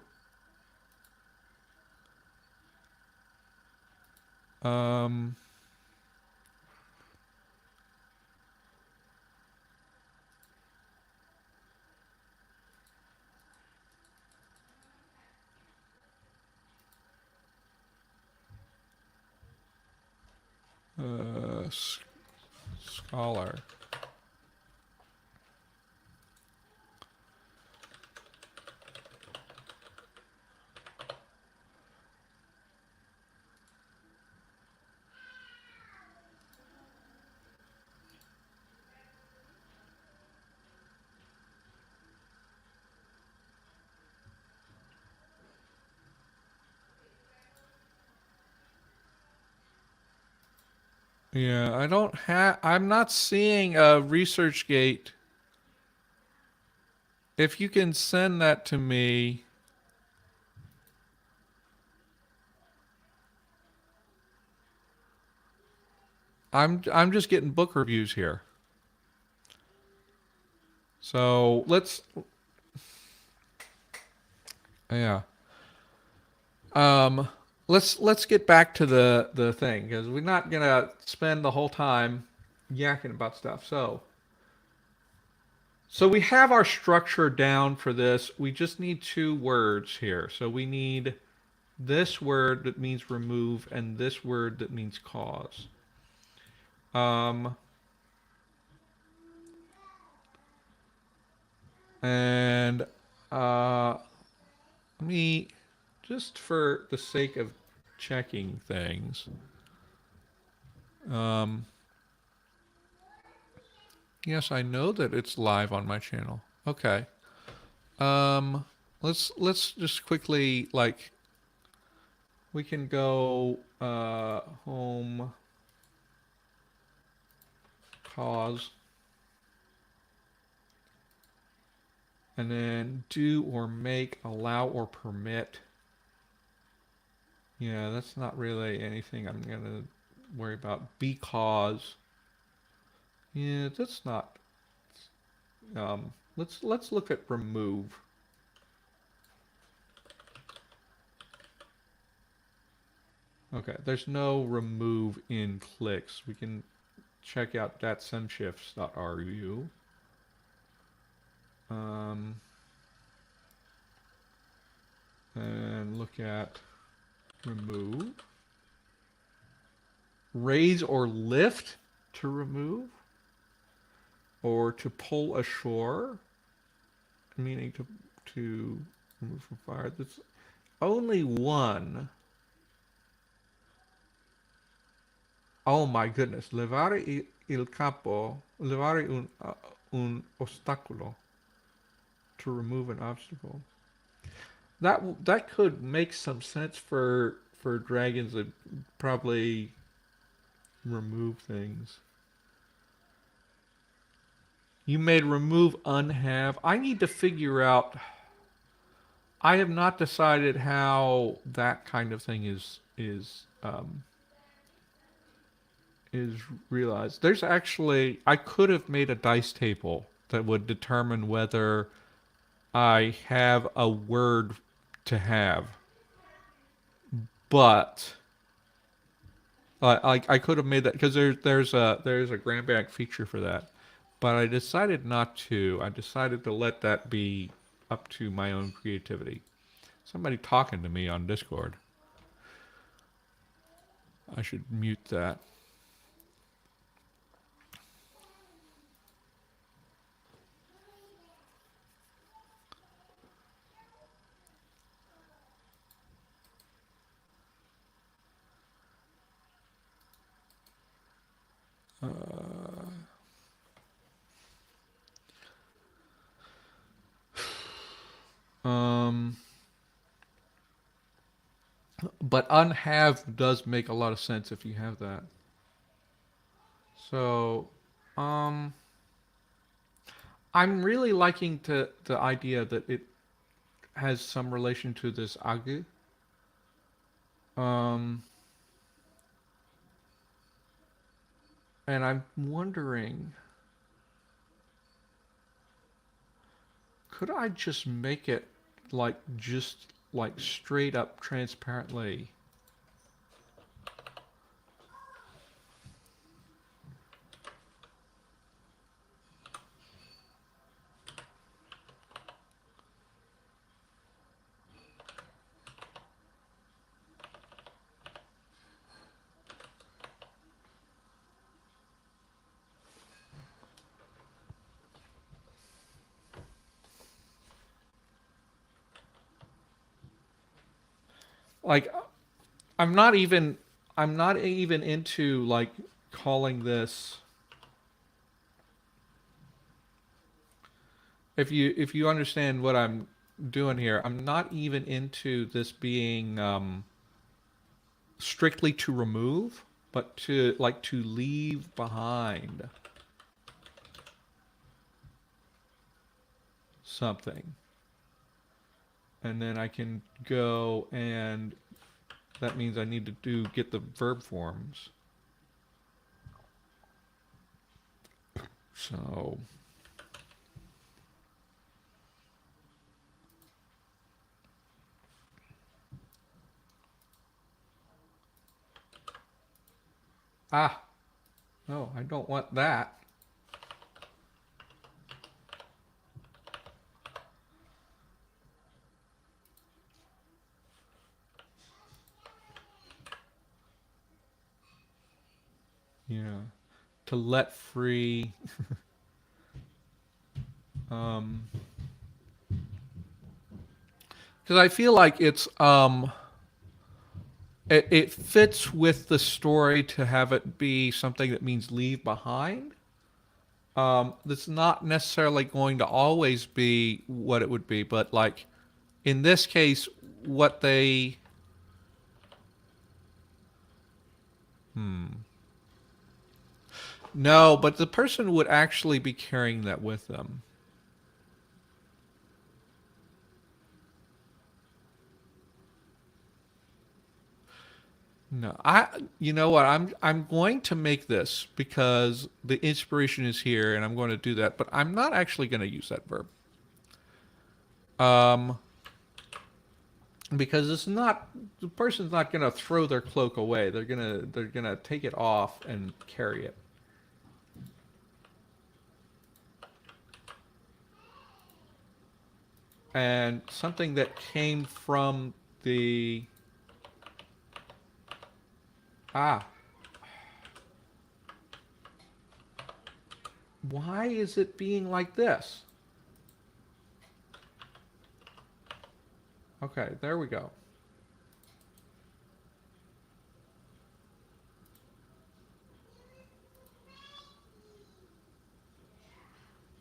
Um, uh, Scholar. Yeah, I don't have. I'm not seeing a ResearchGate. If you can send that to me, I'm just getting book reviews here. So yeah. Um, let's get back to the thing because we're not gonna spend the whole time yakking about stuff. So we have our structure down for this. We just need two words here. So we need this word that means remove and this word that means cause. Um, and let me just for the sake of checking things. Um, yes, I know that it's live on my channel. Okay. Um, let's just quickly like we can go home cause and then do or make, allow or permit. Yeah, that's not really anything I'm gonna worry about. Because yeah, that's not. Let's look at remove. Okay, there's no remove in clicks. We can check out datsunshifts.ru. And look at remove. Raise or lift to remove. Or to pull ashore, meaning to remove from fire. That's only one. Oh my goodness. Levare il capo. Levare un ostacolo. To remove an obstacle. That could make some sense for dragons that probably remove things. You made remove unhave. I need to figure out I have not decided how that kind of thing is realized. There's actually I could have made a dice table that would determine whether I have a word to have, but I could have made that because there's a grand bank feature for that, but I decided not to. I decided to let that be up to my own creativity. Somebody talking to me on Discord. I should mute that. Um, but unhave does make a lot of sense if you have that. So, um, I'm really liking the idea that it has some relation to this agu. Um, and I'm wondering, could I just make it like straight up transparently? Like I'm not even I'm not even into like calling this if you understand what I'm doing here, I'm not even into this being strictly to remove, but to like to leave behind something. And then I can go and that means I need to get the verb forms. So no, I don't want that. Yeah. To let free um because I feel like it fits with the story to have it be something that means leave behind. That's not necessarily going to always be what it would be, but like in this case, what they no, but the person would actually be carrying that with them. No, you know what? I'm going to make this because the inspiration is here, and I'm going to do that. But I'm not actually going to use that verb. Um, because it's not the person's not going to throw their cloak away. They're gonna take it off and carry it. And something that came from the ah, why is it being like this? Okay, there we go.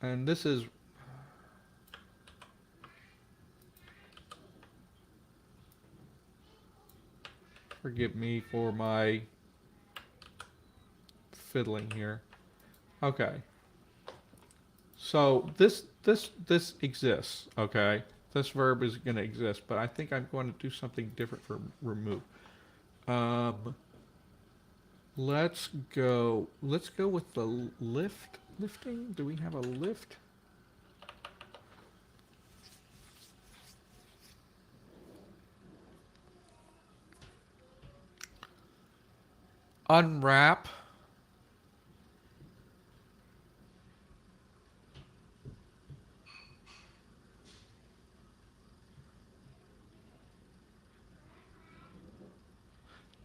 And this is forgive me for my fiddling here. Okay. So this exists, okay? This verb is going to exist, but I think I'm going to do something different for remove. Um, let's go with the lifting. Do we have a lift? Unwrap.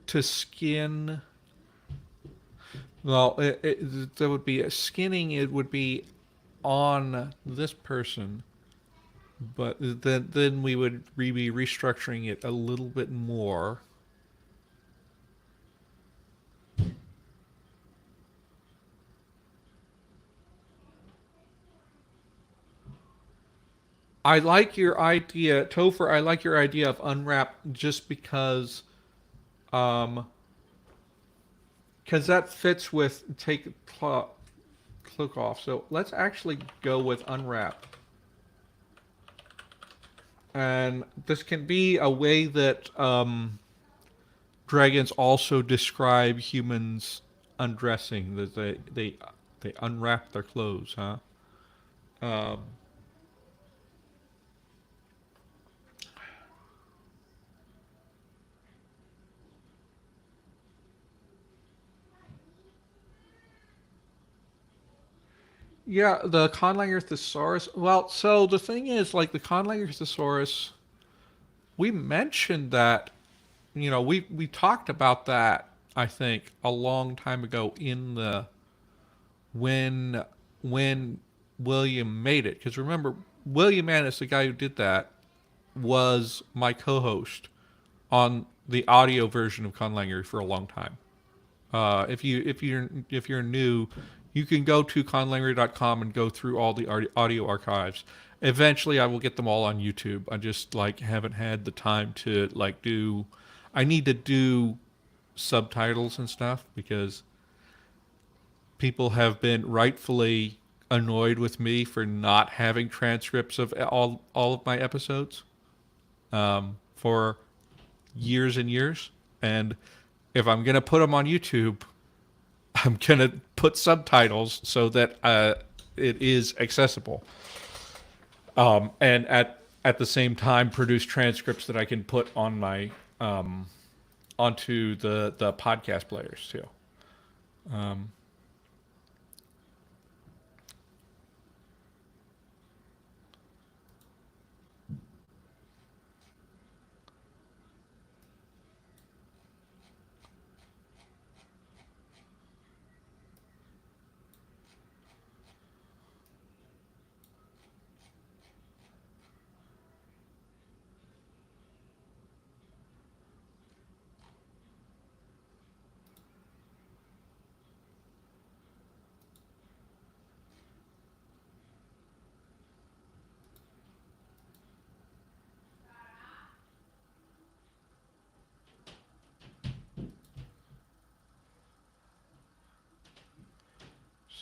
To skin. Well, there would be a skinning. It would be on this person, but then we would be restructuring it a little bit more. I like your idea, Topher. I like your idea of unwrap just um, because that fits with take cloak off. So let's actually go with unwrap. And this can be a way that dragons also describe humans undressing. That they unwrap their clothes, huh? Um, yeah, the conlanger thesaurus. Well, so the thing is, like the conlanger thesaurus, we mentioned that. We talked about that. I think a long time ago in the when when William made it. Because remember, William Annis, the guy who did that, was my co-host on the audio version of Conlanger for a long time. If you're new, you can go to conlanger.com and go through all the audio archives. Eventually, I will get them all on YouTube. I just like haven't had the time to like do. I need to do subtitles and stuff because people have been rightfully annoyed with me for not having transcripts of all of my episodes for years and years. And if I'm gonna put them on YouTube, I'm gonna put subtitles so that it is accessible, and at the same time produce transcripts that I can put on my onto the podcast players too.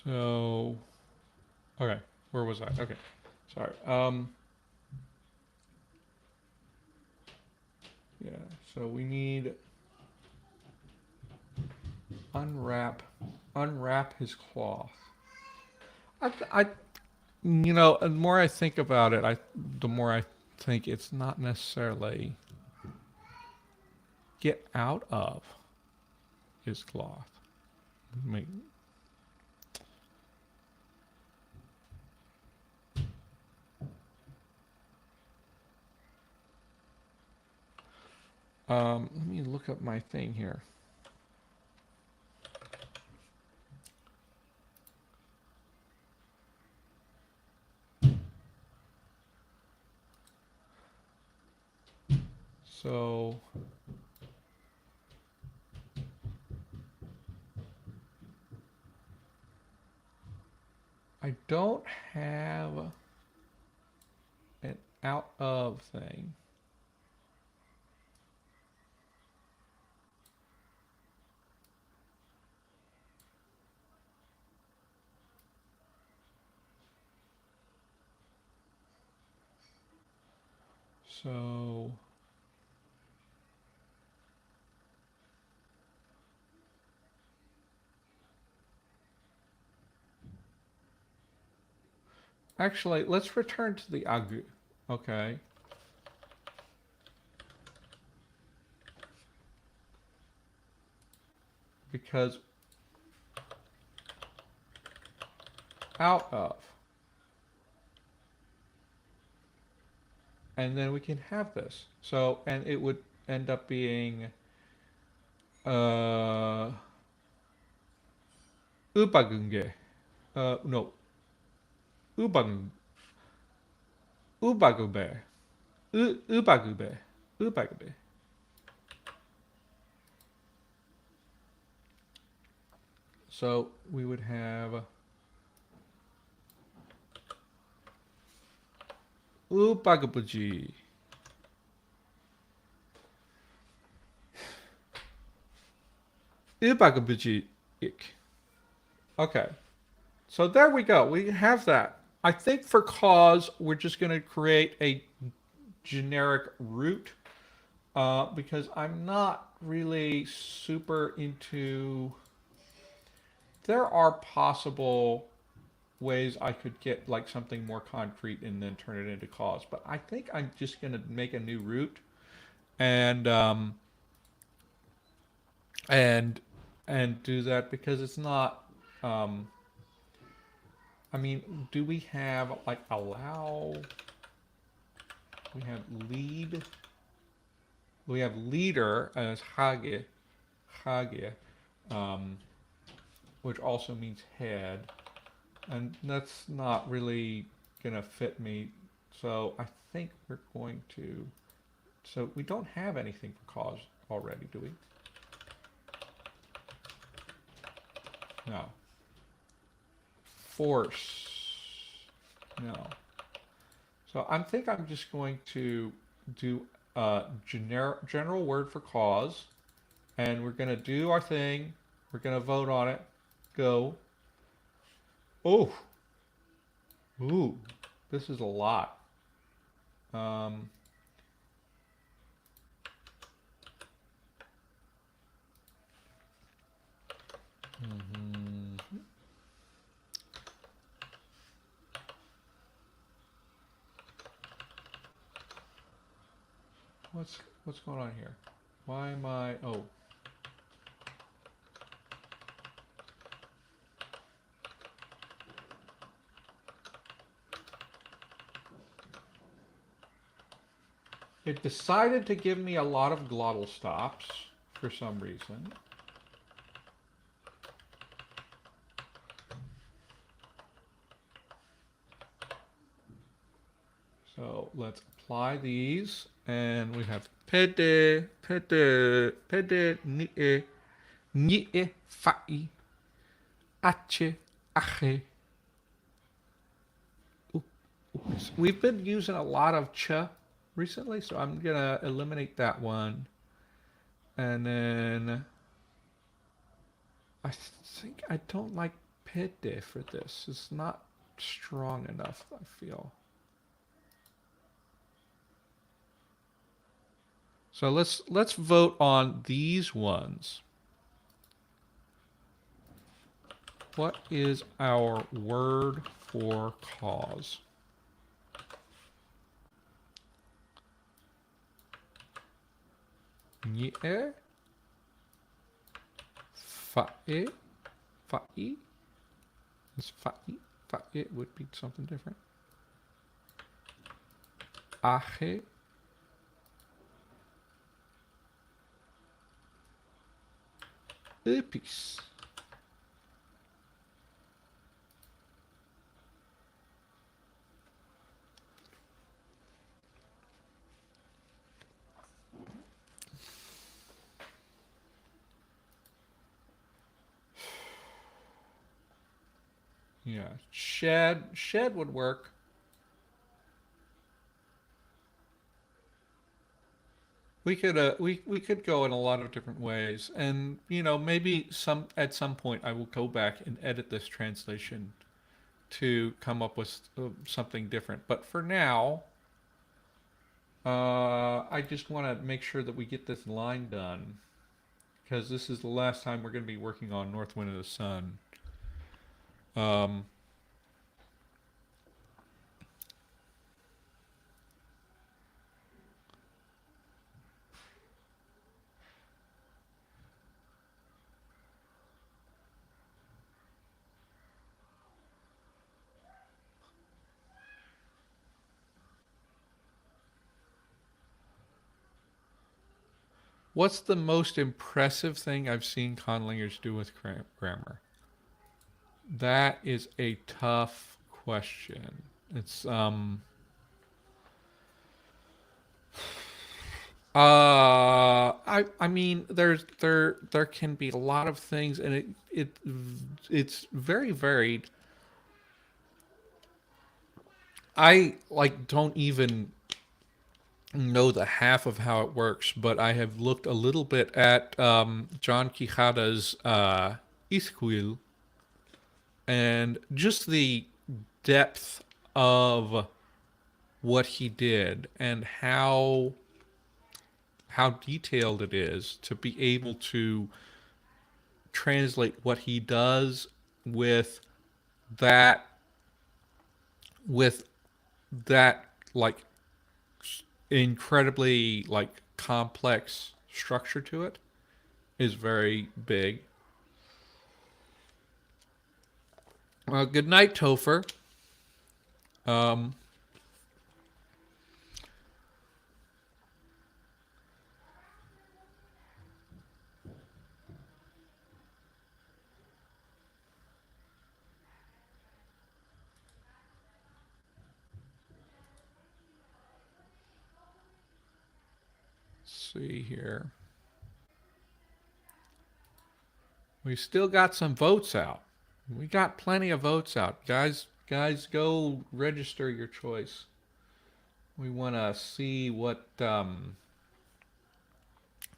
So okay, where was I? Okay, sorry. Yeah. So we need unwrap unwrap his cloth. I the more I think about it, the more I think it's not necessarily get out of his cloth. I mean, let me look up my thing here. So I don't have an out of thing. So actually, let's return to the agu. Okay. Because out of. And then we can have this. So, and it would end up being ubagunge. No, ubang, ubagube. Ubagube. Ubagube. So we would have ubagabuji. Ubagabuji. Okay. So there we go. We have that. I think for cause, we're just going to create a generic root because I'm not really super into. There are possible ways I could get like something more concrete and then turn it into cause, but I think I'm just going to make a new root and and and do that because it's not. I mean, do we have like allow? We have lead. We have leader as hage, which also means head, and that's not really gonna fit me. So I think we're going to. So we don't have anything for cause already, do we? No. Force. No. So I think I'm just going to do a general word for cause, and we're going to do our thing. We're going to vote on it. Go. Oh. Ooh. This is a lot. Mm-hmm. What's going on here? Why am I? Oh. It decided to give me a lot of glottal stops for some reason. So let's apply these, and we have pede, nie, fai, ache, ache. Oops. We've been using a lot of ch recently, so I'm gonna eliminate that one. And then I think I don't like pede for this. It's not strong enough, I feel. So let's vote on these ones. What is our word for cause? Nie, fae, fa'i. Is fa'i? Fa'i would be something different. Ache. Epis. Yeah, shed would work. We could we could go in a lot of different ways, and you know maybe at some point I will go back and edit this translation to come up with something different. But for now, I just want to make sure that we get this line done because this is the last time we're going to be working on North Wind of the Sun. Um, what's the most impressive thing I've seen conlangers do with grammar? That is a tough question. It's I mean there can be a lot of things and it's very varied. I like don't even know the half of how it works, but I have looked a little bit at John Quijada's Isquil and just the depth of what he did and how detailed it is to be able to translate what he does with that with that like incredibly like complex structure to it is very big. Good night, Topher. Um, let's see here. We still got some votes out. We got plenty of votes out, guys. Guys, go register your choice. We want to see what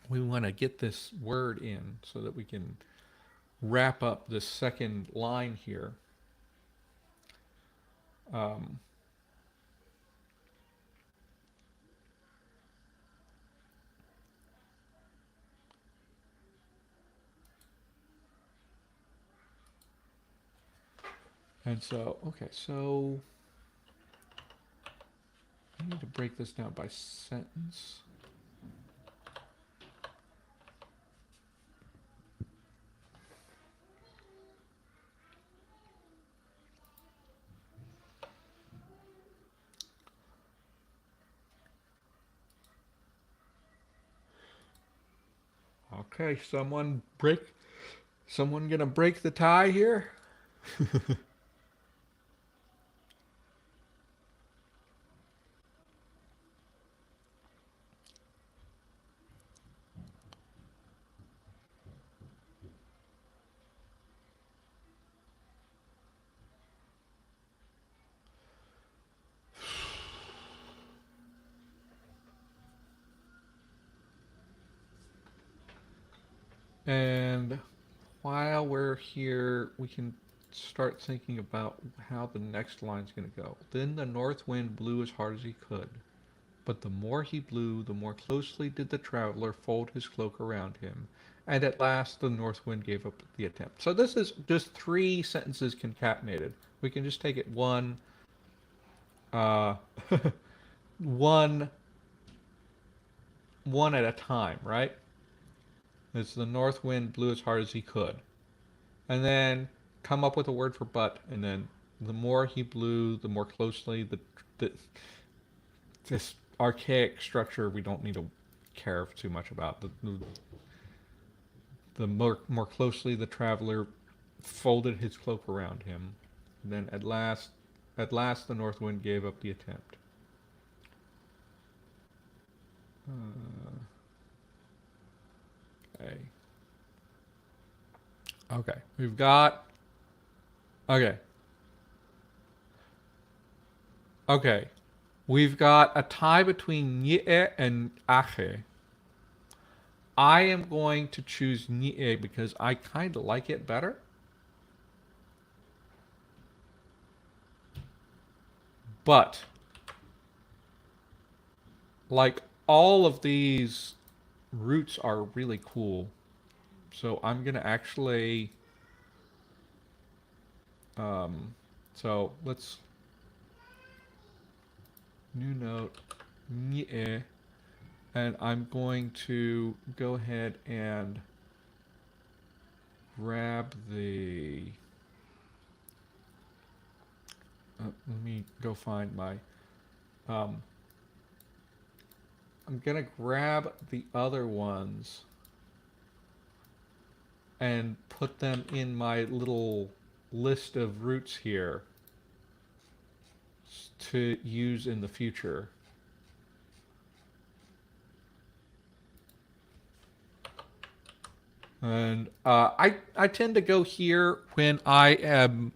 we want to get this word in so that we can wrap up this second line here. Um, and so, okay, so I need to break this down by sentence. Okay, someone gonna break the tie here? And while we're here, we can start thinking about how the next line's going to go. Then the north wind blew as hard as he could. But the more he blew, the more closely did the traveler fold his cloak around him. And at last the north wind gave up the attempt. So this is just three sentences concatenated. We can just take it uh, one, one at a time, right? It's the north wind blew as hard as he could. And then come up with a word for but, and then the more he blew, the more closely the this archaic structure we don't need to care too much about. The more closely the traveler folded his cloak around him. And then at last the north wind gave up the attempt. Okay. Okay. We've got. Okay. Okay. We've got a tie between Nye and Ache. I am going to choose Nye because I kind of like it better. But like all of these roots are really cool. So I'm gonna actually, so let's new note, nye, and I'm going to go ahead and grab the. Let me go find my. Um, I'm gonna grab the other ones and put them in my little list of roots here to use in the future. And I tend to go here when I am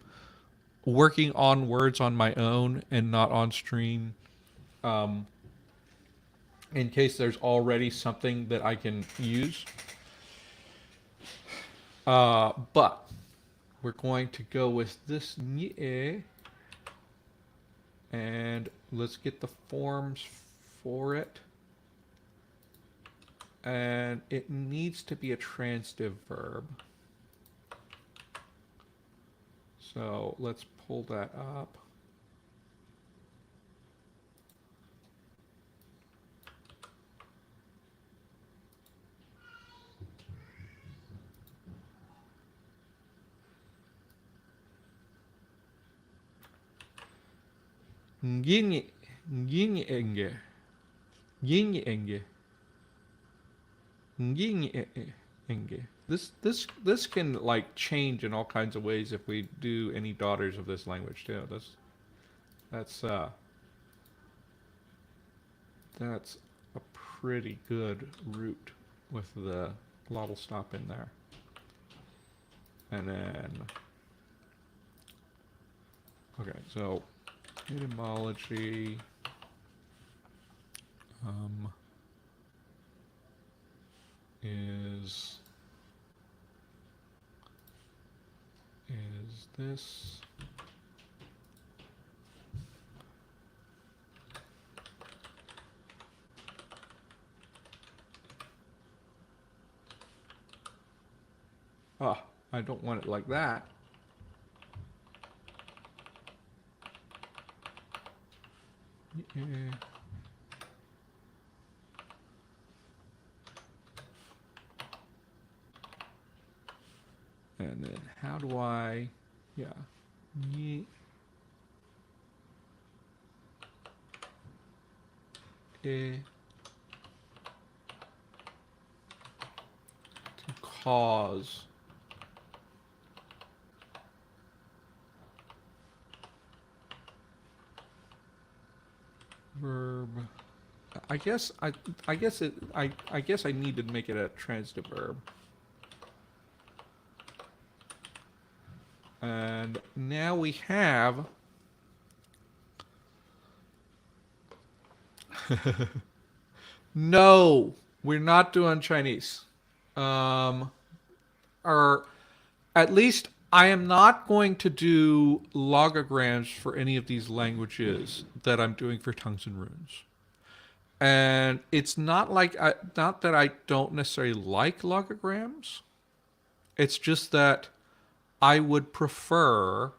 working on words on my own and not on stream, um, in case there's already something that I can use. But we're going to go with this nye, and let's get the forms for it. And it needs to be a transitive verb. So let's pull that up. Yin enge. Yin enge. Yin enge. This can like change in all kinds of ways if we do any daughters of this language too. That's a pretty good root with the glottal stop in there. And then okay, so etymology, is this I don't want it like that. Yeah. And then how do I, yeah, to cause verb. I guess I guess I need to make it a transitive verb. And now we have no, we're not doing Chinese. Or at least I am not going to do logograms for any of these languages that I'm doing for tongues and runes. And it's not like not that I don't necessarily like logograms. It's just that I would prefer.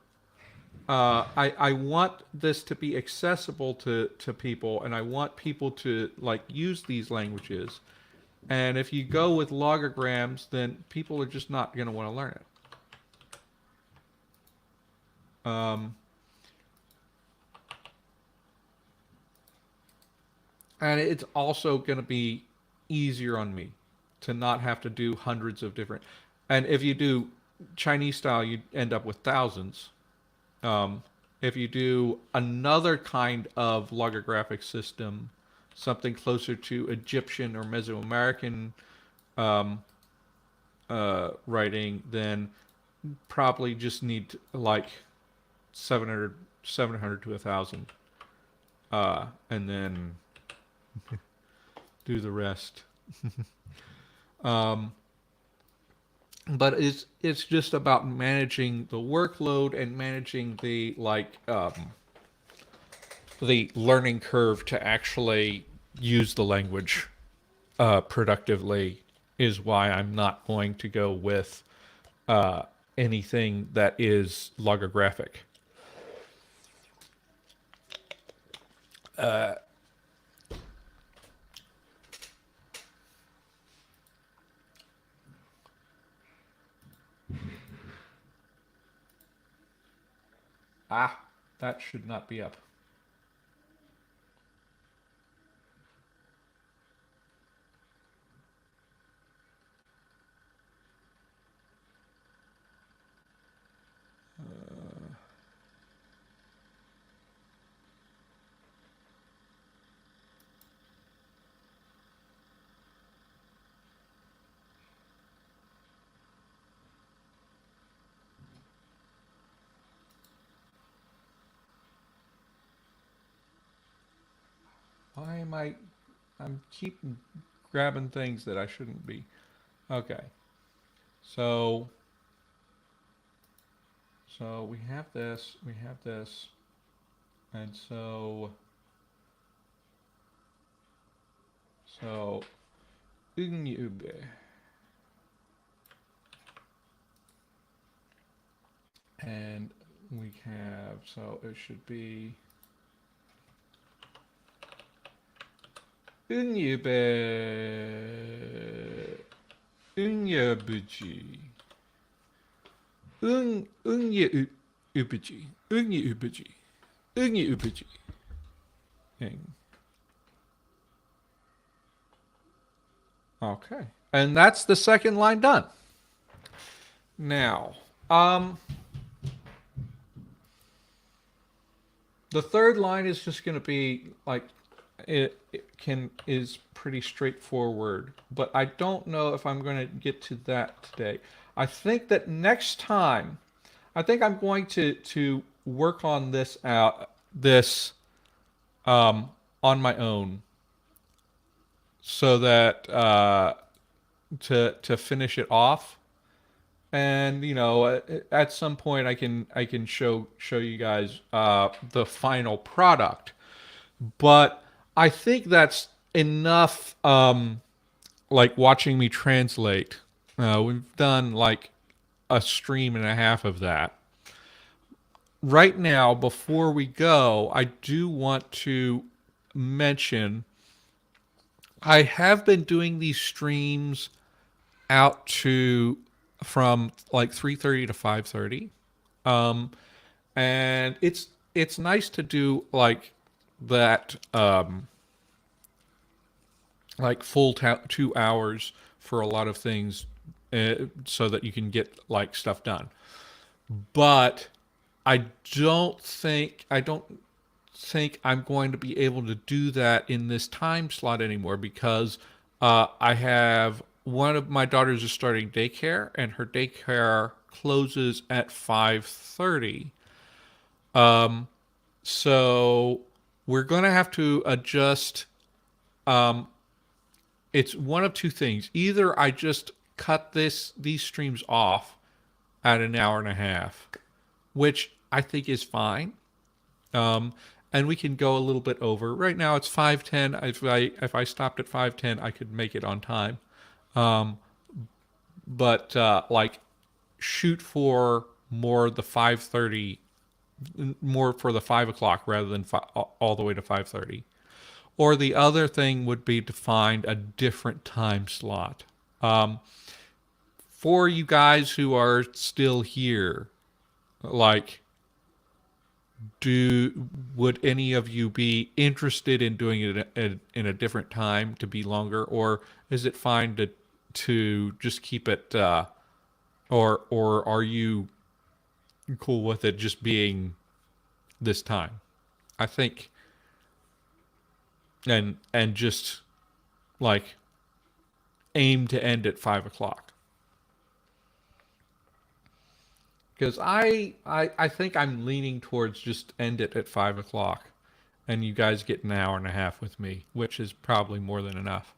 I want this to be accessible to people, and I want people to like use these languages. And if you go with logograms, then people are just not going to want to learn it. And it's also going to be easier on me to not have to do hundreds of different. And if you do Chinese style, you end up with thousands. If you do another kind of logographic system, something closer to Egyptian or Mesoamerican writing, then probably just need like 700 to 1,000, and then do the rest. But it's just about managing the workload and managing the the learning curve to actually use the language productively is why I'm not going to go with anything that is logographic. That should not be up. Why am I'm keep grabbing things that I shouldn't be. Okay. So we have this, and so Ungube. And we have, so it should be Ungube. Unyabuji. Unya Ubuji. Unya Ubuji. Unya Ubuji. Okay. And that's the second line done. Now, the third line is just going to be like is pretty straightforward, but I don't know if I'm going to get to that today. I think that next time, I think I'm going to work on this on my own, so that to finish it off, and at some point I can show you guys the final product. But I think that's enough. Like watching me translate. We've done like a stream and a half of that. Right now, before we go, I do want to mention I have been doing these streams out to from like 3:30 to 5:30. And it's nice to do like that like full 2 hours for a lot of things, so that you can get like stuff done. But I don't think I'm going to be able to do that in this time slot anymore, because I have one of my daughters is starting daycare, and her daycare closes at 5:30. So we're going to have to adjust. It's one of two things. Either I just cut these streams off at an hour and a half, which I think is fine. And we can go a little bit over. Right now it's 5:10. If I stopped at 5:10, I could make it on time. But like shoot for more the 5:30, more for the 5 o'clock rather than all the way to 5:30. Or the other thing would be to find a different time slot. For you guys who are still here, like, would any of you be interested in doing it in a different time to be longer, or is it fine to just keep it, or are you cool with it just being this time? I think, and just like aim to end at 5 o'clock. Because I think I'm leaning towards just end it at 5 o'clock, and you guys get an hour and a half with me, which is probably more than enough.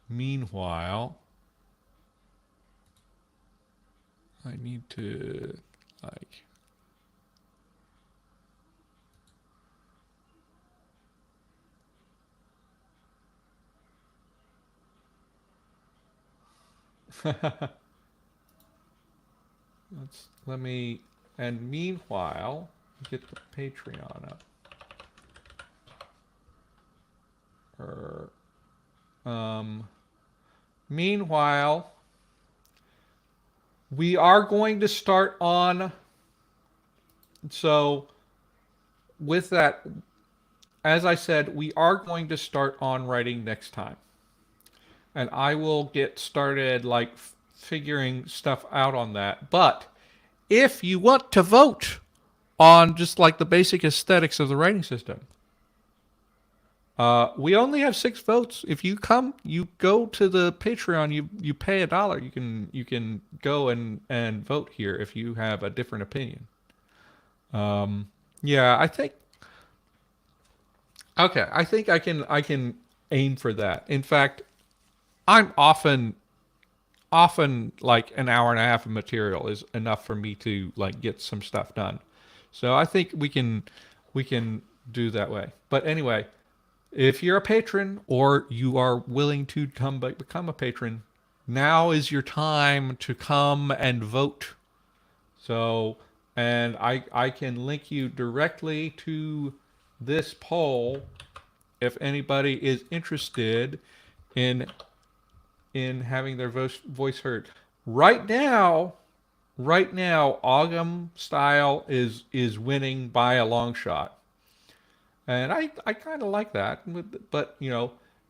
Meanwhile, I need to like Let me, and meanwhile, get the Patreon up. Meanwhile, we are going to start on. So, with that, as I said, we are going to start on writing next time. And I will get started like figuring stuff out on that. But if you want to vote on just like the basic aesthetics of the writing system, we only have 6 votes. If you come, you go to the Patreon, you pay $1. You can go and vote here if you have a different opinion. Yeah, I think. Okay, I think I can aim for that. In fact, I'm often like an hour and a half of material is enough for me to like get some stuff done. So I think we can do that way. But anyway, if you're a patron or you are willing to become a patron, now is your time to come and vote. So, and I can link you directly to this poll if anybody is interested in having their voice heard. Right now, Ogum style is winning by a long shot. And I kind of like that. But,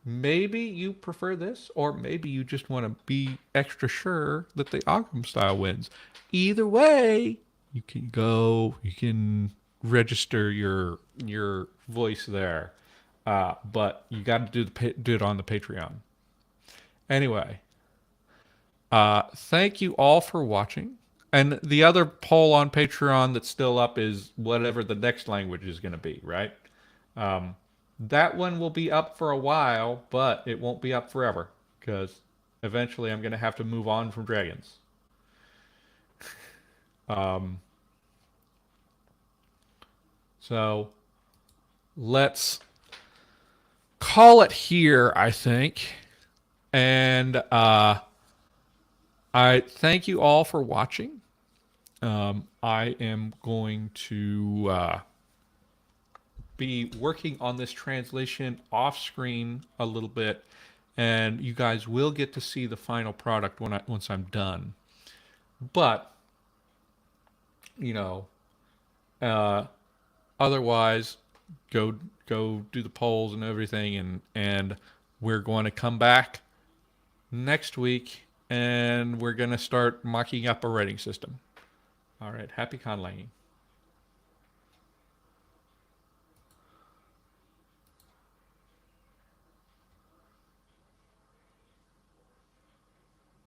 maybe you prefer this, or maybe you just want to be extra sure that the Ogum style wins. Either way, you can register your voice there. But you got to do it on the Patreon. Anyway, thank you all for watching. And the other poll on Patreon that's still up is whatever the next language is going to be, right? That one will be up for a while, but it won't be up forever because eventually I'm going to have to move on from dragons. So let's call it here, I think. And I thank you all for watching. I am going to be working on this translation off screen a little bit, and you guys will get to see the final product once I'm done. But otherwise, go do the polls and everything, and we're going to come back next week, and we're going to start mocking up a rating system. All right, happy conlanging.